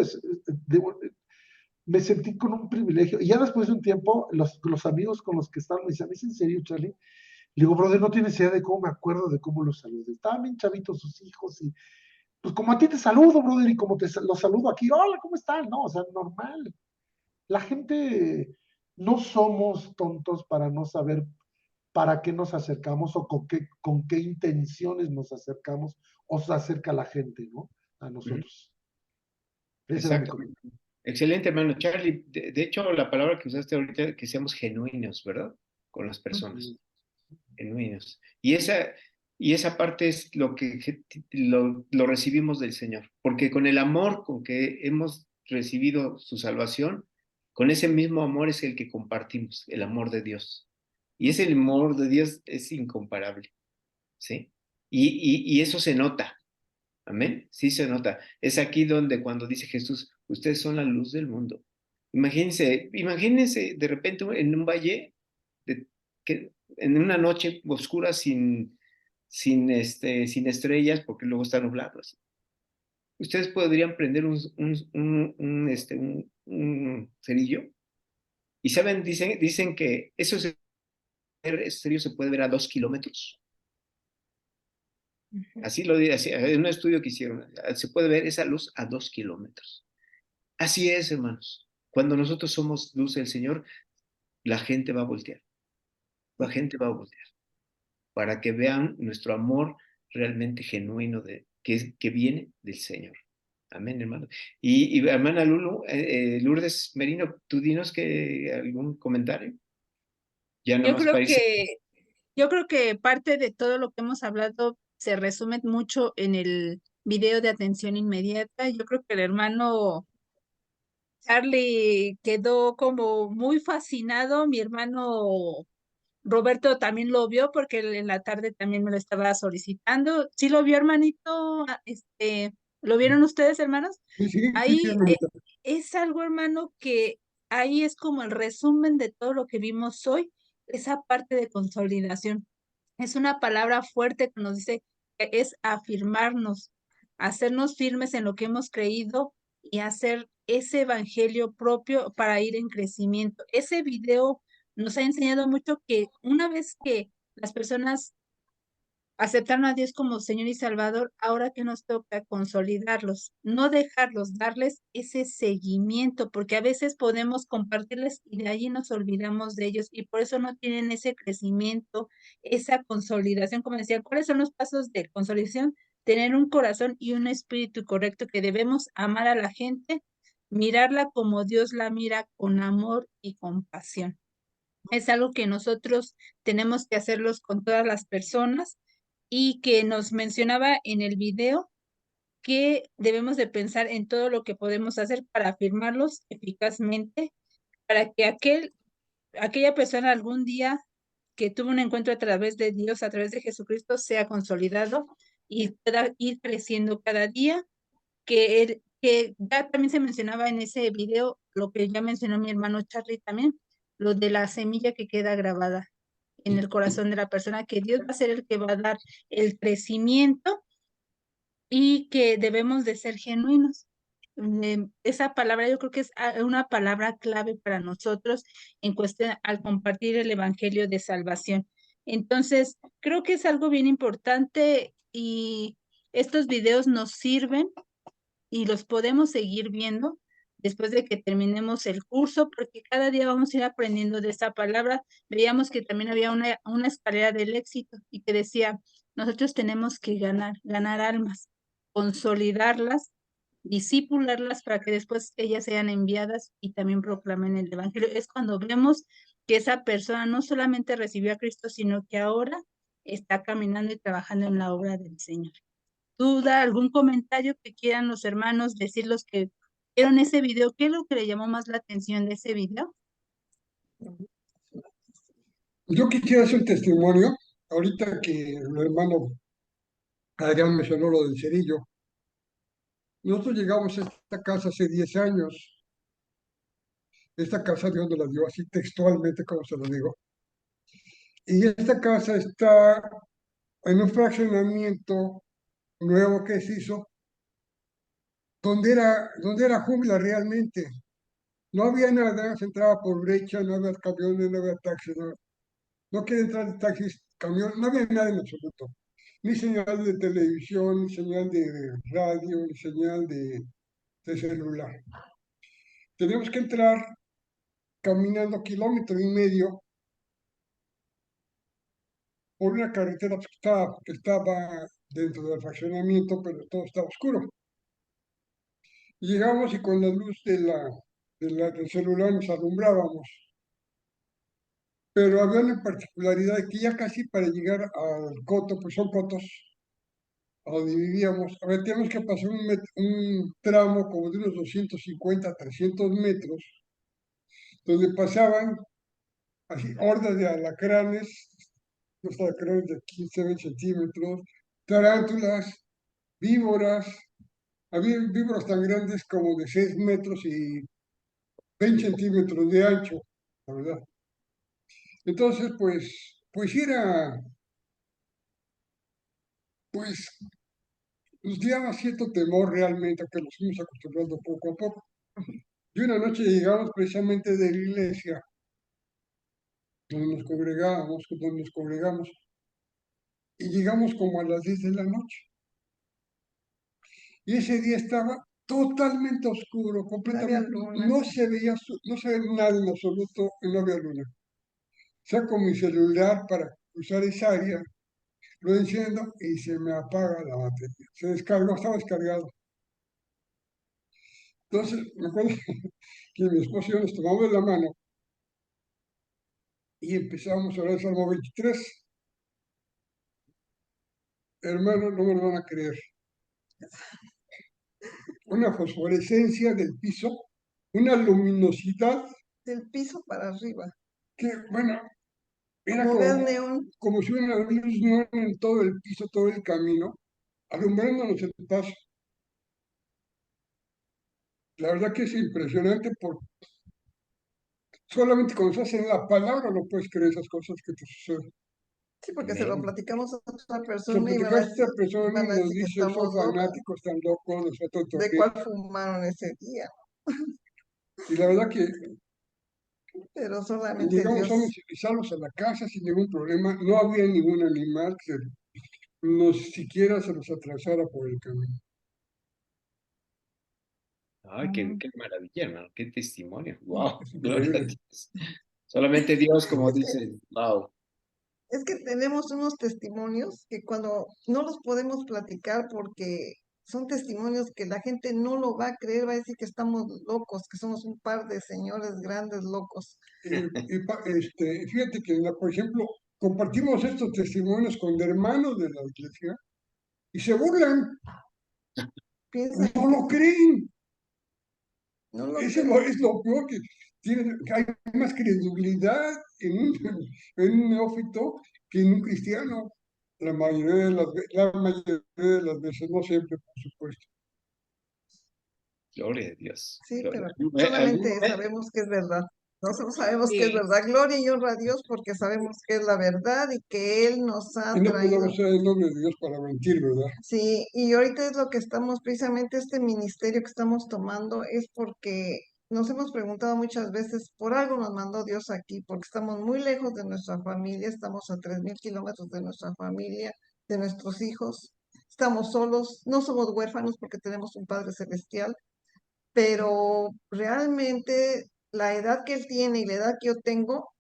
Me sentí con un privilegio. Y ya después de un tiempo, los amigos con los que estaban me decían, ¿es en serio, Charlie? Le digo, brother, no tienes idea de cómo me acuerdo de cómo los saludé. Estaban bien chavitos sus hijos y pues como a ti te saludo, brother, y como los saludo aquí, hola, ¿cómo están? No, o sea, normal. La gente no somos tontos para no saber para qué nos acercamos o con qué intenciones nos acercamos o se acerca la gente, ¿no? A nosotros. Ese era mi Exacto. comentario. Excelente, hermano Charlie. De hecho, la palabra que usaste ahorita, que seamos genuinos, ¿verdad? Con las personas. Genuinos. Y esa parte es lo que lo recibimos del Señor. Porque con el amor con que hemos recibido su salvación, con ese mismo amor es el que compartimos, el amor de Dios. Y ese amor de Dios es incomparable, ¿sí? Y eso se nota. Amén. Sí se nota. Es aquí donde cuando dice Jesús, ustedes son la luz del mundo. Imagínense de repente en un valle, en una noche oscura sin estrellas, porque luego está nublado. Así. Ustedes podrían prender un cerillo. Y saben, dicen que ese cerillo se puede ver a 2 kilómetros. Así lo dice, en un estudio que hicieron, se puede ver esa luz a 2 kilómetros. Así es, hermanos. Cuando nosotros somos luz del Señor, la gente va a voltear. La gente va a voltear. Para que vean nuestro amor realmente genuino que viene del Señor. Amén, hermano. Y hermana Lourdes Merino, tú dinos algún comentario. Ya Yo nomás creo para irse. yo creo que parte de todo lo que hemos hablado se resume mucho en el video de atención inmediata. Yo creo que el hermano Charlie quedó como muy fascinado. Mi hermano Roberto también lo vio porque él en la tarde también me lo estaba solicitando. ¿Sí lo vio, hermanito? ¿Lo vieron ustedes, hermanos? Sí, sí, Ahí hermanita. es algo, hermano, que ahí es como el resumen de todo lo que vimos hoy, esa parte de consolidación. Es una palabra fuerte que nos dice que es afirmarnos, hacernos firmes en lo que hemos creído y hacer ese evangelio propio para ir en crecimiento. Ese video nos ha enseñado mucho que una vez que las personas aceptaron a Dios como Señor y Salvador, ahora que nos toca consolidarlos, no dejarlos, darles ese seguimiento, porque a veces podemos compartirles y de allí nos olvidamos de ellos y por eso no tienen ese crecimiento, esa consolidación. Como decía, ¿cuáles son los pasos de consolidación? Tener un corazón y un espíritu correcto, que debemos amar a la gente, mirarla como Dios la mira, con amor y compasión. Es algo que nosotros tenemos que hacerlos con todas las personas y que nos mencionaba en el video que debemos de pensar en todo lo que podemos hacer para afirmarlos eficazmente, para que aquella persona algún día que tuvo un encuentro a través de Dios, a través de Jesucristo, sea consolidado y pueda ir creciendo cada día, que ya también se mencionaba en ese video, lo que ya mencionó mi hermano Charlie también, lo de la semilla que queda grabada en el corazón de la persona, que Dios va a ser el que va a dar el crecimiento y que debemos de ser genuinos. Esa palabra yo creo que es una palabra clave para nosotros en cuestión al compartir el evangelio de salvación. Entonces, creo que es algo bien importante y estos videos nos sirven y los podemos seguir viendo después de que terminemos el curso, porque cada día vamos a ir aprendiendo de esta palabra. Veíamos que también había una escalera del éxito y que decía, nosotros tenemos que ganar almas, consolidarlas, discipularlas para que después ellas sean enviadas y también proclamen el evangelio. Es cuando vemos que esa persona no solamente recibió a Cristo, sino que ahora está caminando y trabajando en la obra del Señor. ¿Duda, algún comentario que quieran los hermanos decir, los que vieron ese video? ¿Qué es lo que le llamó más la atención de ese video? Yo quisiera hacer un testimonio, ahorita que el hermano Adrián mencionó lo del cerillo. Nosotros llegamos a esta casa hace 10 años. Esta casa Dios nos la dio así textualmente, como se lo digo. Y esta casa está en un fraccionamiento nuevo que se hizo, donde era jungla realmente. No había nada, se entraba por brecha, no había camiones, no había taxis, no quería entrar taxis, camiones, no había nada en absoluto. Ni señal de televisión, ni señal de radio, ni señal de celular. Tenemos que entrar caminando 1,5 kilómetros por una carretera que estaba dentro del fraccionamiento, pero todo estaba oscuro. Y llegamos y con la luz del celular nos alumbrábamos. Pero había una particularidad que ya casi para llegar al coto, pues son cotos, a donde vivíamos, a ver, tenemos que pasar un tramo como de unos 250, 300 metros, donde pasaban así hordas de alacranes, los alacranes de 15, 20 centímetros, tarántulas, víboras, había víboras tan grandes como de 6 metros y 20 centímetros de ancho, la verdad. Entonces, pues era, pues nos daba cierto temor realmente, que nos fuimos acostumbrando poco a poco. Y una noche llegamos precisamente de la iglesia, donde nos congregamos, y llegamos como a las 10 de la noche. Y ese día estaba totalmente oscuro, completamente, no se veía nada en absoluto y no había luna. Saco mi celular para usar esa área, lo enciendo y se me apaga la batería. Se descargó, estaba descargado. Entonces, me acuerdo que mi esposo y yo nos tomamos de la mano y empezamos a orar el Salmo 23. Hermano, no me lo van a creer. Una fosforescencia del piso, una luminosidad Del piso para arriba. que, bueno, era Como gas neón. como si hubiera una luz neón en todo el piso, todo el camino, alumbrándonos el paso. La verdad que es impresionante porque solamente cuando se hace en la palabra no puedes creer esas cosas que te suceden. Sí, porque se lo Amén. platicamos a otra Se persona y van a platicaste a esta decir, persona y nos que dice, son estamos locos. fanáticos, están locos, nosotros ¿De también. cuál fumaron ese día? Y la verdad que Pero solamente llegamos Dios. y sanos a la casa sin ningún problema. No había ningún animal que nos siquiera se nos atravesara por el camino. Ay, qué maravilla, hermano, qué testimonio. Wow, Es gloria a increíble. Dios. Solamente Dios, como Es que, dice, wow. es que tenemos unos testimonios que cuando no los podemos platicar porque son testimonios que la gente no lo va a creer, va a decir que estamos locos, que somos un par de señores grandes locos. Fíjate que, por ejemplo, compartimos estos testimonios con hermanos de la iglesia y se burlan, Piensan no lo creen. no lo Eso creen. es lo peor que hay más credulidad en un neófito que en un cristiano. La mayoría de las veces, no siempre, por supuesto. Gloria a Dios. Sí, Gloria. pero solamente sabemos que es verdad. Nosotros sabemos que es Sí. verdad. Gloria y honra a Dios porque sabemos que es la verdad y que Él nos ha Y no traído. podemos ser el nombre de Dios para mentir, ¿verdad? Sí, y ahorita es lo que estamos, precisamente este ministerio que estamos tomando es porque nos hemos preguntado muchas veces, por algo nos mandó Dios aquí, porque estamos muy lejos de nuestra familia, estamos a 3,000 kilómetros de nuestra familia, de nuestros hijos, estamos solos, no somos huérfanos porque tenemos un Padre Celestial, pero realmente la edad que él tiene y la edad que yo tengo,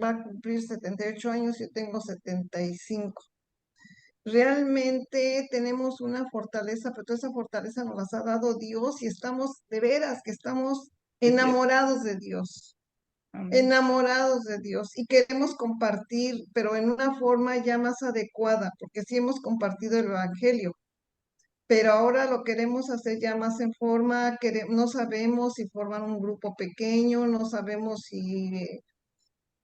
va a cumplir 78 años, yo tengo 75. Realmente tenemos una fortaleza, pero toda esa fortaleza nos las ha dado Dios y estamos, de veras, que estamos enamorados de Dios, enamorados de Dios y queremos compartir, pero en una forma ya más adecuada, porque sí hemos compartido el Evangelio, pero ahora lo queremos hacer ya más en forma, no sabemos si forman un grupo pequeño, no sabemos si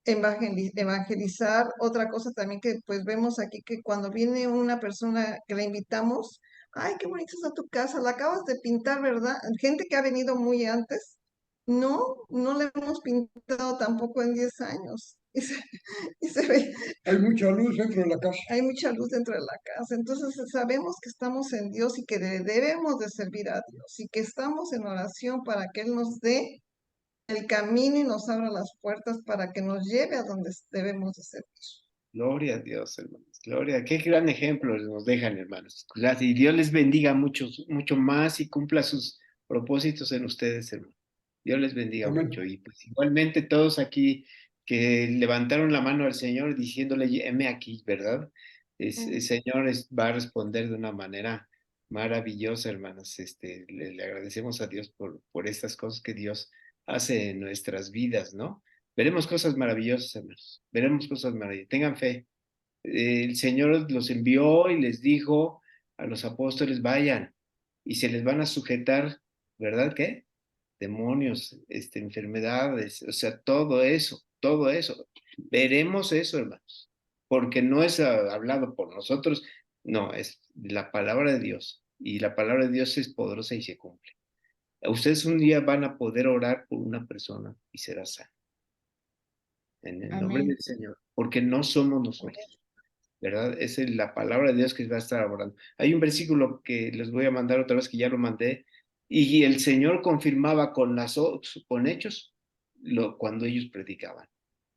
evangelizar. Otra cosa también que pues vemos aquí que cuando viene una persona que la invitamos, ay, qué bonito está tu casa, la acabas de pintar, ¿verdad? Gente que ha venido muy antes, no la hemos pintado tampoco en 10 años. Y se ve, Hay mucha luz dentro de la casa. hay mucha luz dentro de la casa. Entonces sabemos que estamos en Dios y que debemos de servir a Dios y que estamos en oración para que Él nos dé el camino y nos abra las puertas para que nos lleve a donde debemos de servir. Gloria a Dios, hermanos. Gloria. Qué gran ejemplo nos dejan, hermanos. Gracias. Y Dios les bendiga mucho, mucho más y cumpla sus propósitos en ustedes, hermanos. Dios les bendiga Amén. mucho. Y pues igualmente todos aquí que levantaron la mano al Señor diciéndole, heme aquí, ¿verdad? El Señor va a responder de una manera maravillosa, hermanos. Le agradecemos a Dios por estas cosas que Dios hace en nuestras vidas, ¿no? Veremos cosas maravillosas, hermanos. Veremos cosas maravillosas. Tengan fe. El Señor los envió y les dijo a los apóstoles, vayan y se les van a sujetar, ¿verdad? ¿Qué? Demonios, enfermedades, o sea, todo eso, todo eso. Veremos eso, hermanos, porque no es hablado por nosotros, no, es la palabra de Dios y la palabra de Dios es poderosa y se cumple. Ustedes un día van a poder orar por una persona y será sana. En el nombre Amén. del Señor, porque no somos nosotros, ¿verdad? Es la palabra de Dios que va a estar hablando. Hay un versículo que les voy a mandar otra vez, que ya lo mandé, y el Señor confirmaba con hechos cuando ellos predicaban.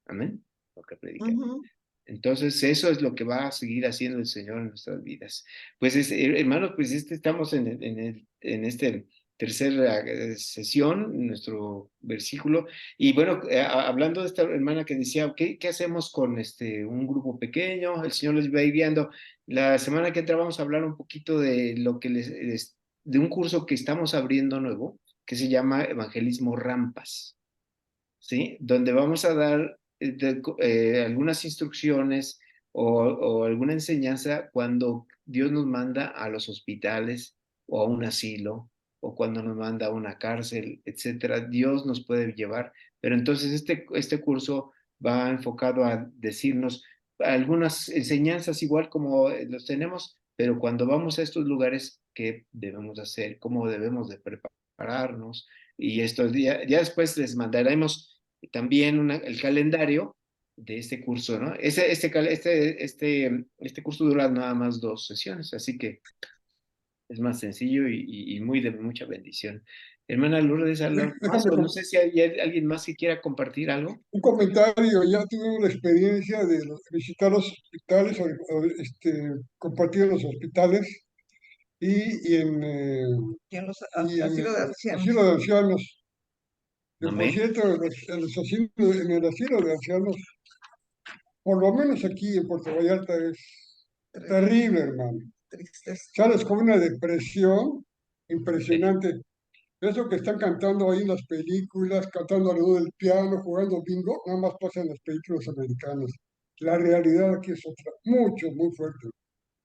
Amén. Lo que predican. Entonces, eso es lo que va a seguir haciendo el Señor en nuestras vidas. Pues, hermanos, pues estamos en este tercera sesión, nuestro versículo. Y bueno, hablando de esta hermana que decía, ¿qué hacemos con un grupo pequeño? El Señor les va a ir guiando. La semana que entra vamos a hablar un poquito de lo que de un curso que estamos abriendo nuevo, que se llama Evangelismo Rampas, ¿sí? Donde vamos a dar algunas instrucciones o alguna enseñanza cuando Dios nos manda a los hospitales o a un asilo o cuando nos manda a una cárcel, etcétera. Dios nos puede llevar, pero entonces este curso va enfocado a decirnos algunas enseñanzas igual como los tenemos, pero cuando vamos a estos lugares, ¿qué debemos hacer? ¿Cómo debemos de prepararnos? Y estos días, ya después les mandaremos también el calendario este curso, ¿no? Este curso dura nada más 2 sesiones, así que es más sencillo y muy de mucha bendición. Hermana Lourdes, ¿algo más? Déjame O no sé si hay alguien más que quiera compartir algo. un comentario. Ya tuvimos la experiencia de visitar los hospitales, compartir en los hospitales y en Y en los y en asilo de el ancianos. asilo de ancianos. Que por Amén. cierto, en el asilo de ancianos, por lo menos aquí en Puerto Vallarta, es terrible, hermano. Tristeza. Sales con una depresión impresionante. Eso que están cantando ahí en las películas, cantando alrededor del piano, jugando bingo, nada más pasa en las películas americanas. La realidad aquí es otra, muy fuerte.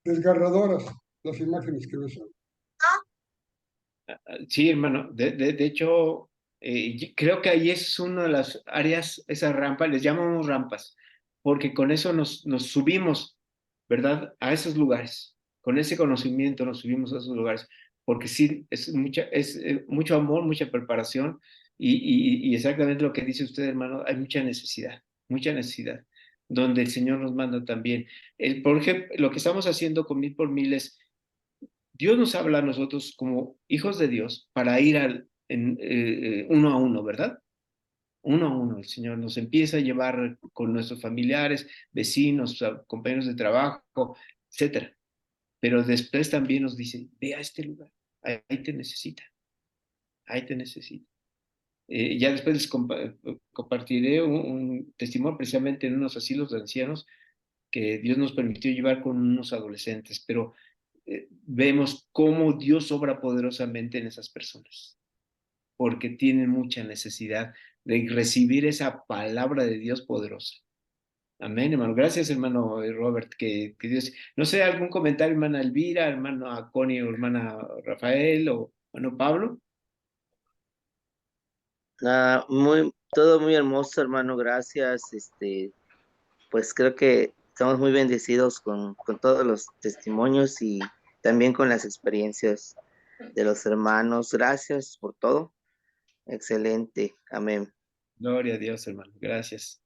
Desgarradoras las imágenes que ves. Sí, hermano. De hecho, creo que ahí es una de las áreas, esas rampas, les llamamos rampas, porque con eso nos subimos, ¿verdad? A esos lugares. Con ese conocimiento nos subimos a esos lugares, porque sí, es mucho amor, mucha preparación y exactamente lo que dice usted, hermano, hay mucha necesidad, donde el Señor nos manda también. Por ejemplo, lo que estamos haciendo con 1000 por 1000 es Dios nos habla a nosotros como hijos de Dios para ir uno a uno, ¿verdad? Uno a uno. El Señor nos empieza a llevar con nuestros familiares, vecinos, compañeros de trabajo, etcétera. Pero después también nos dice, ve a este lugar, ahí te necesita, ahí te necesita. Ya después les compartiré un testimonio precisamente en unos asilos de ancianos que Dios nos permitió llevar con unos adolescentes, pero vemos cómo Dios obra poderosamente en esas personas, porque tienen mucha necesidad de recibir esa palabra de Dios poderosa. Amén, hermano. Gracias, hermano Robert, que Dios... No sé, algún comentario, hermana Elvira, hermano Connie o hermana Rafael o hermano Pablo. Todo muy hermoso, hermano, gracias. Pues creo que estamos muy bendecidos con todos los testimonios y también con las experiencias de los hermanos. Gracias por todo. Excelente. Amén. Gloria a Dios, hermano. Gracias.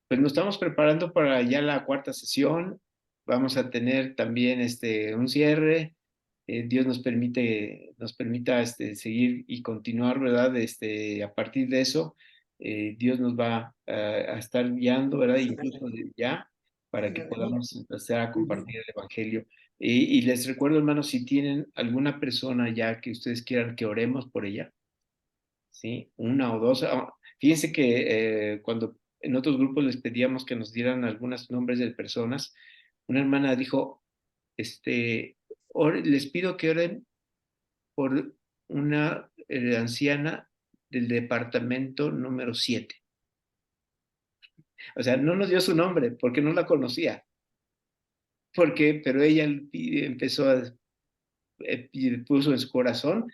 Pues nos estamos preparando para ya la 4ª sesión. Vamos a tener también un cierre. Dios nos permita seguir y continuar, ¿verdad? A partir de eso, Dios nos va a estar guiando, ¿verdad? Incluso desde ya, para que podamos empezar a compartir el Evangelio. Y les recuerdo, hermanos, si tienen alguna persona ya que ustedes quieran que oremos por ella, ¿sí? 1 o 2. Fíjense que cuando en otros grupos les pedíamos que nos dieran algunos nombres de personas, una hermana dijo, les pido que oren por una anciana del departamento número 7. O sea, no nos dio su nombre porque no la conocía. Pero ella empezó puso en su corazón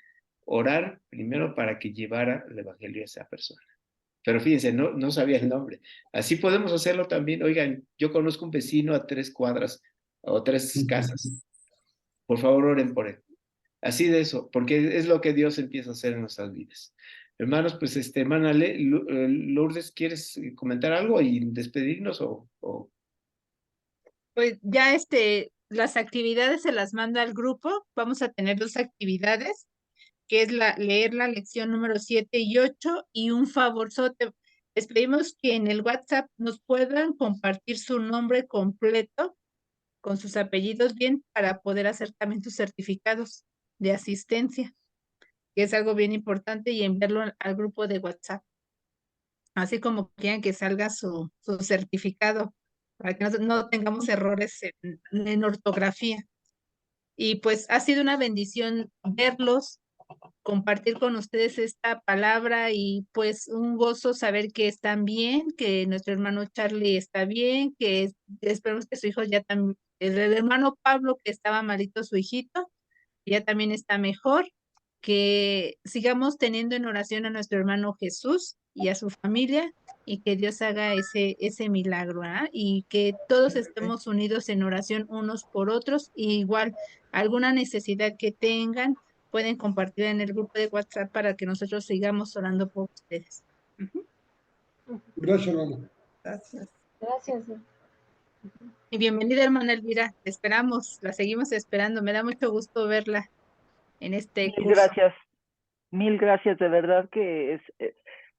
orar primero para que llevara el evangelio a esa persona. Pero fíjense, no sabía el nombre. Así podemos hacerlo también. Oigan, yo conozco un vecino a 3 cuadras o 3 casas. Por favor, oren por él. Así de eso, porque es lo que Dios empieza a hacer en nuestras vidas. Hermanos, pues hermana Lourdes, ¿quieres comentar algo y despedirnos o... Pues ya las actividades se las manda al grupo. Vamos a tener 2 actividades, que es leer la lección número 7 y 8 y un favorzote. Les pedimos que en el WhatsApp nos puedan compartir su nombre completo con sus apellidos bien para poder hacer también sus certificados de asistencia, que es algo bien importante, y enviarlo al grupo de WhatsApp. Así como quieran que salga su certificado, para que no tengamos errores en ortografía. Y pues ha sido una bendición verlos, compartir con ustedes esta palabra y pues un gozo saber que están bien, que nuestro hermano Charlie está bien, que esperemos que su hijo ya también, el hermano Pablo que estaba malito, su hijito, ya también está mejor, que sigamos teniendo en oración a nuestro hermano Jesús y a su familia y que Dios haga ese milagro, ¿ah? Y que todos estemos unidos en oración unos por otros, y igual alguna necesidad que tengan pueden compartir en el grupo de WhatsApp para que nosotros sigamos orando por ustedes. Gracias, hermano. Gracias. Gracias. Y bienvenida, hermana Elvira. Te esperamos, la seguimos esperando. Me da mucho gusto verla en este Mil curso. gracias. Mil gracias, de verdad que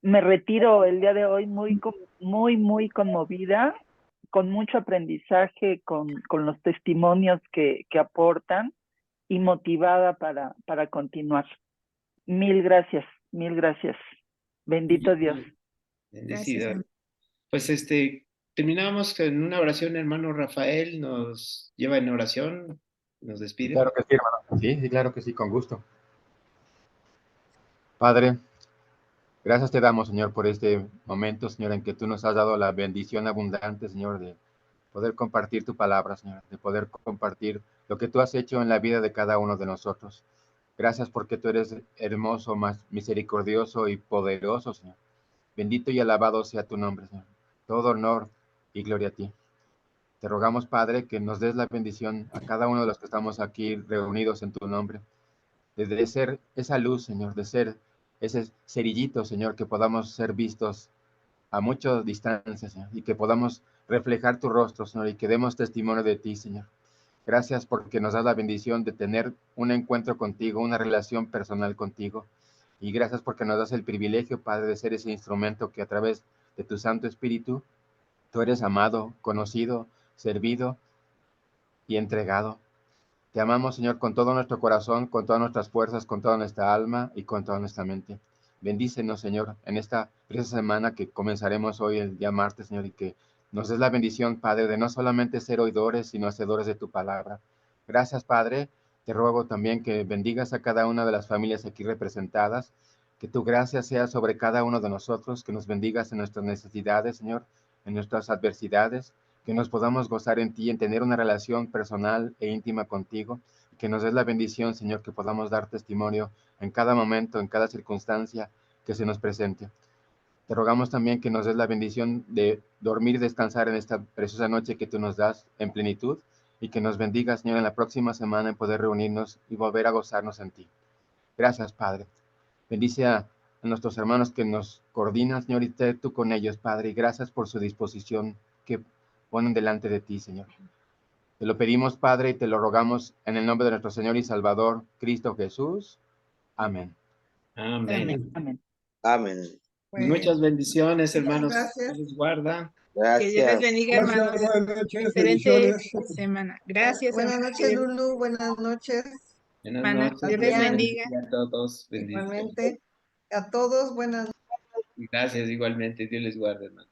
me retiro el día de hoy muy conmovida, con mucho aprendizaje, con los testimonios que aportan y motivada para continuar. Mil gracias, mil gracias. Bendito Dios. Bendecido. Gracias. Pues terminamos en una oración, hermano Rafael, nos lleva en oración, nos despide. Claro que sí, hermano. Sí, sí, claro que sí, con gusto. Padre, gracias te damos, Señor, por este momento, Señor, en que tú nos has dado la bendición abundante, Señor, de poder compartir tu palabra, Señor, de poder compartir lo que tú has hecho en la vida de cada uno de nosotros. Gracias porque tú eres hermoso, más misericordioso y poderoso, Señor. Bendito y alabado sea tu nombre, Señor. Todo honor y gloria a ti. Te rogamos, Padre, que nos des la bendición a cada uno de los que estamos aquí reunidos en tu nombre, de ser esa luz, Señor, de ser ese cerillito, Señor, que podamos ser vistos a mucha distancia, Señor, y que podamos reflejar tu rostro, Señor, y que demos testimonio de ti, Señor. Gracias porque nos das la bendición de tener un encuentro contigo, una relación personal contigo. Y gracias porque nos das el privilegio, Padre, de ser ese instrumento que a través de tu Santo Espíritu, tú eres amado, conocido, servido y entregado. Te amamos, Señor, con todo nuestro corazón, con todas nuestras fuerzas, con toda nuestra alma y con toda nuestra mente. Bendícenos, Señor, en esta preciosa semana que comenzaremos hoy, el día martes, Señor, y que nos des la bendición, Padre, de no solamente ser oidores, sino hacedores de tu palabra. Gracias, Padre. Te ruego también que bendigas a cada una de las familias aquí representadas, que tu gracia sea sobre cada uno de nosotros, que nos bendigas en nuestras necesidades, Señor, en nuestras adversidades, que nos podamos gozar en ti, en tener una relación personal e íntima contigo, que nos des la bendición, Señor, que podamos dar testimonio en cada momento, en cada circunstancia que se nos presente. Te rogamos también que nos des la bendición de dormir y descansar en esta preciosa noche que tú nos das en plenitud y que nos bendiga, Señor, en la próxima semana en poder reunirnos y volver a gozarnos en ti. Gracias, Padre. Bendice a nuestros hermanos que nos coordinan, Señor, y esté tú con ellos, Padre, y gracias por su disposición que ponen delante de ti, Señor. Te lo pedimos, Padre, y te lo rogamos en el nombre de nuestro Señor y Salvador, Cristo Jesús. Amén. Amén. Amén. Amén. Muchas bendiciones, hermanos. Gracias. Dios les guarda. Que Dios les Gracias. bendiga, Gracias, hermanos. buenas noches, Excelente bendiciones. semana. Gracias, Buenas hermana noches, Fidel. Lulu. Buenas noches. Buenas Hermana, noches. Dios les Adrián. bendiga. A todos. Bendiciones. Igualmente. A todos, buenas Gracias, igualmente. Dios les guarde, hermanos.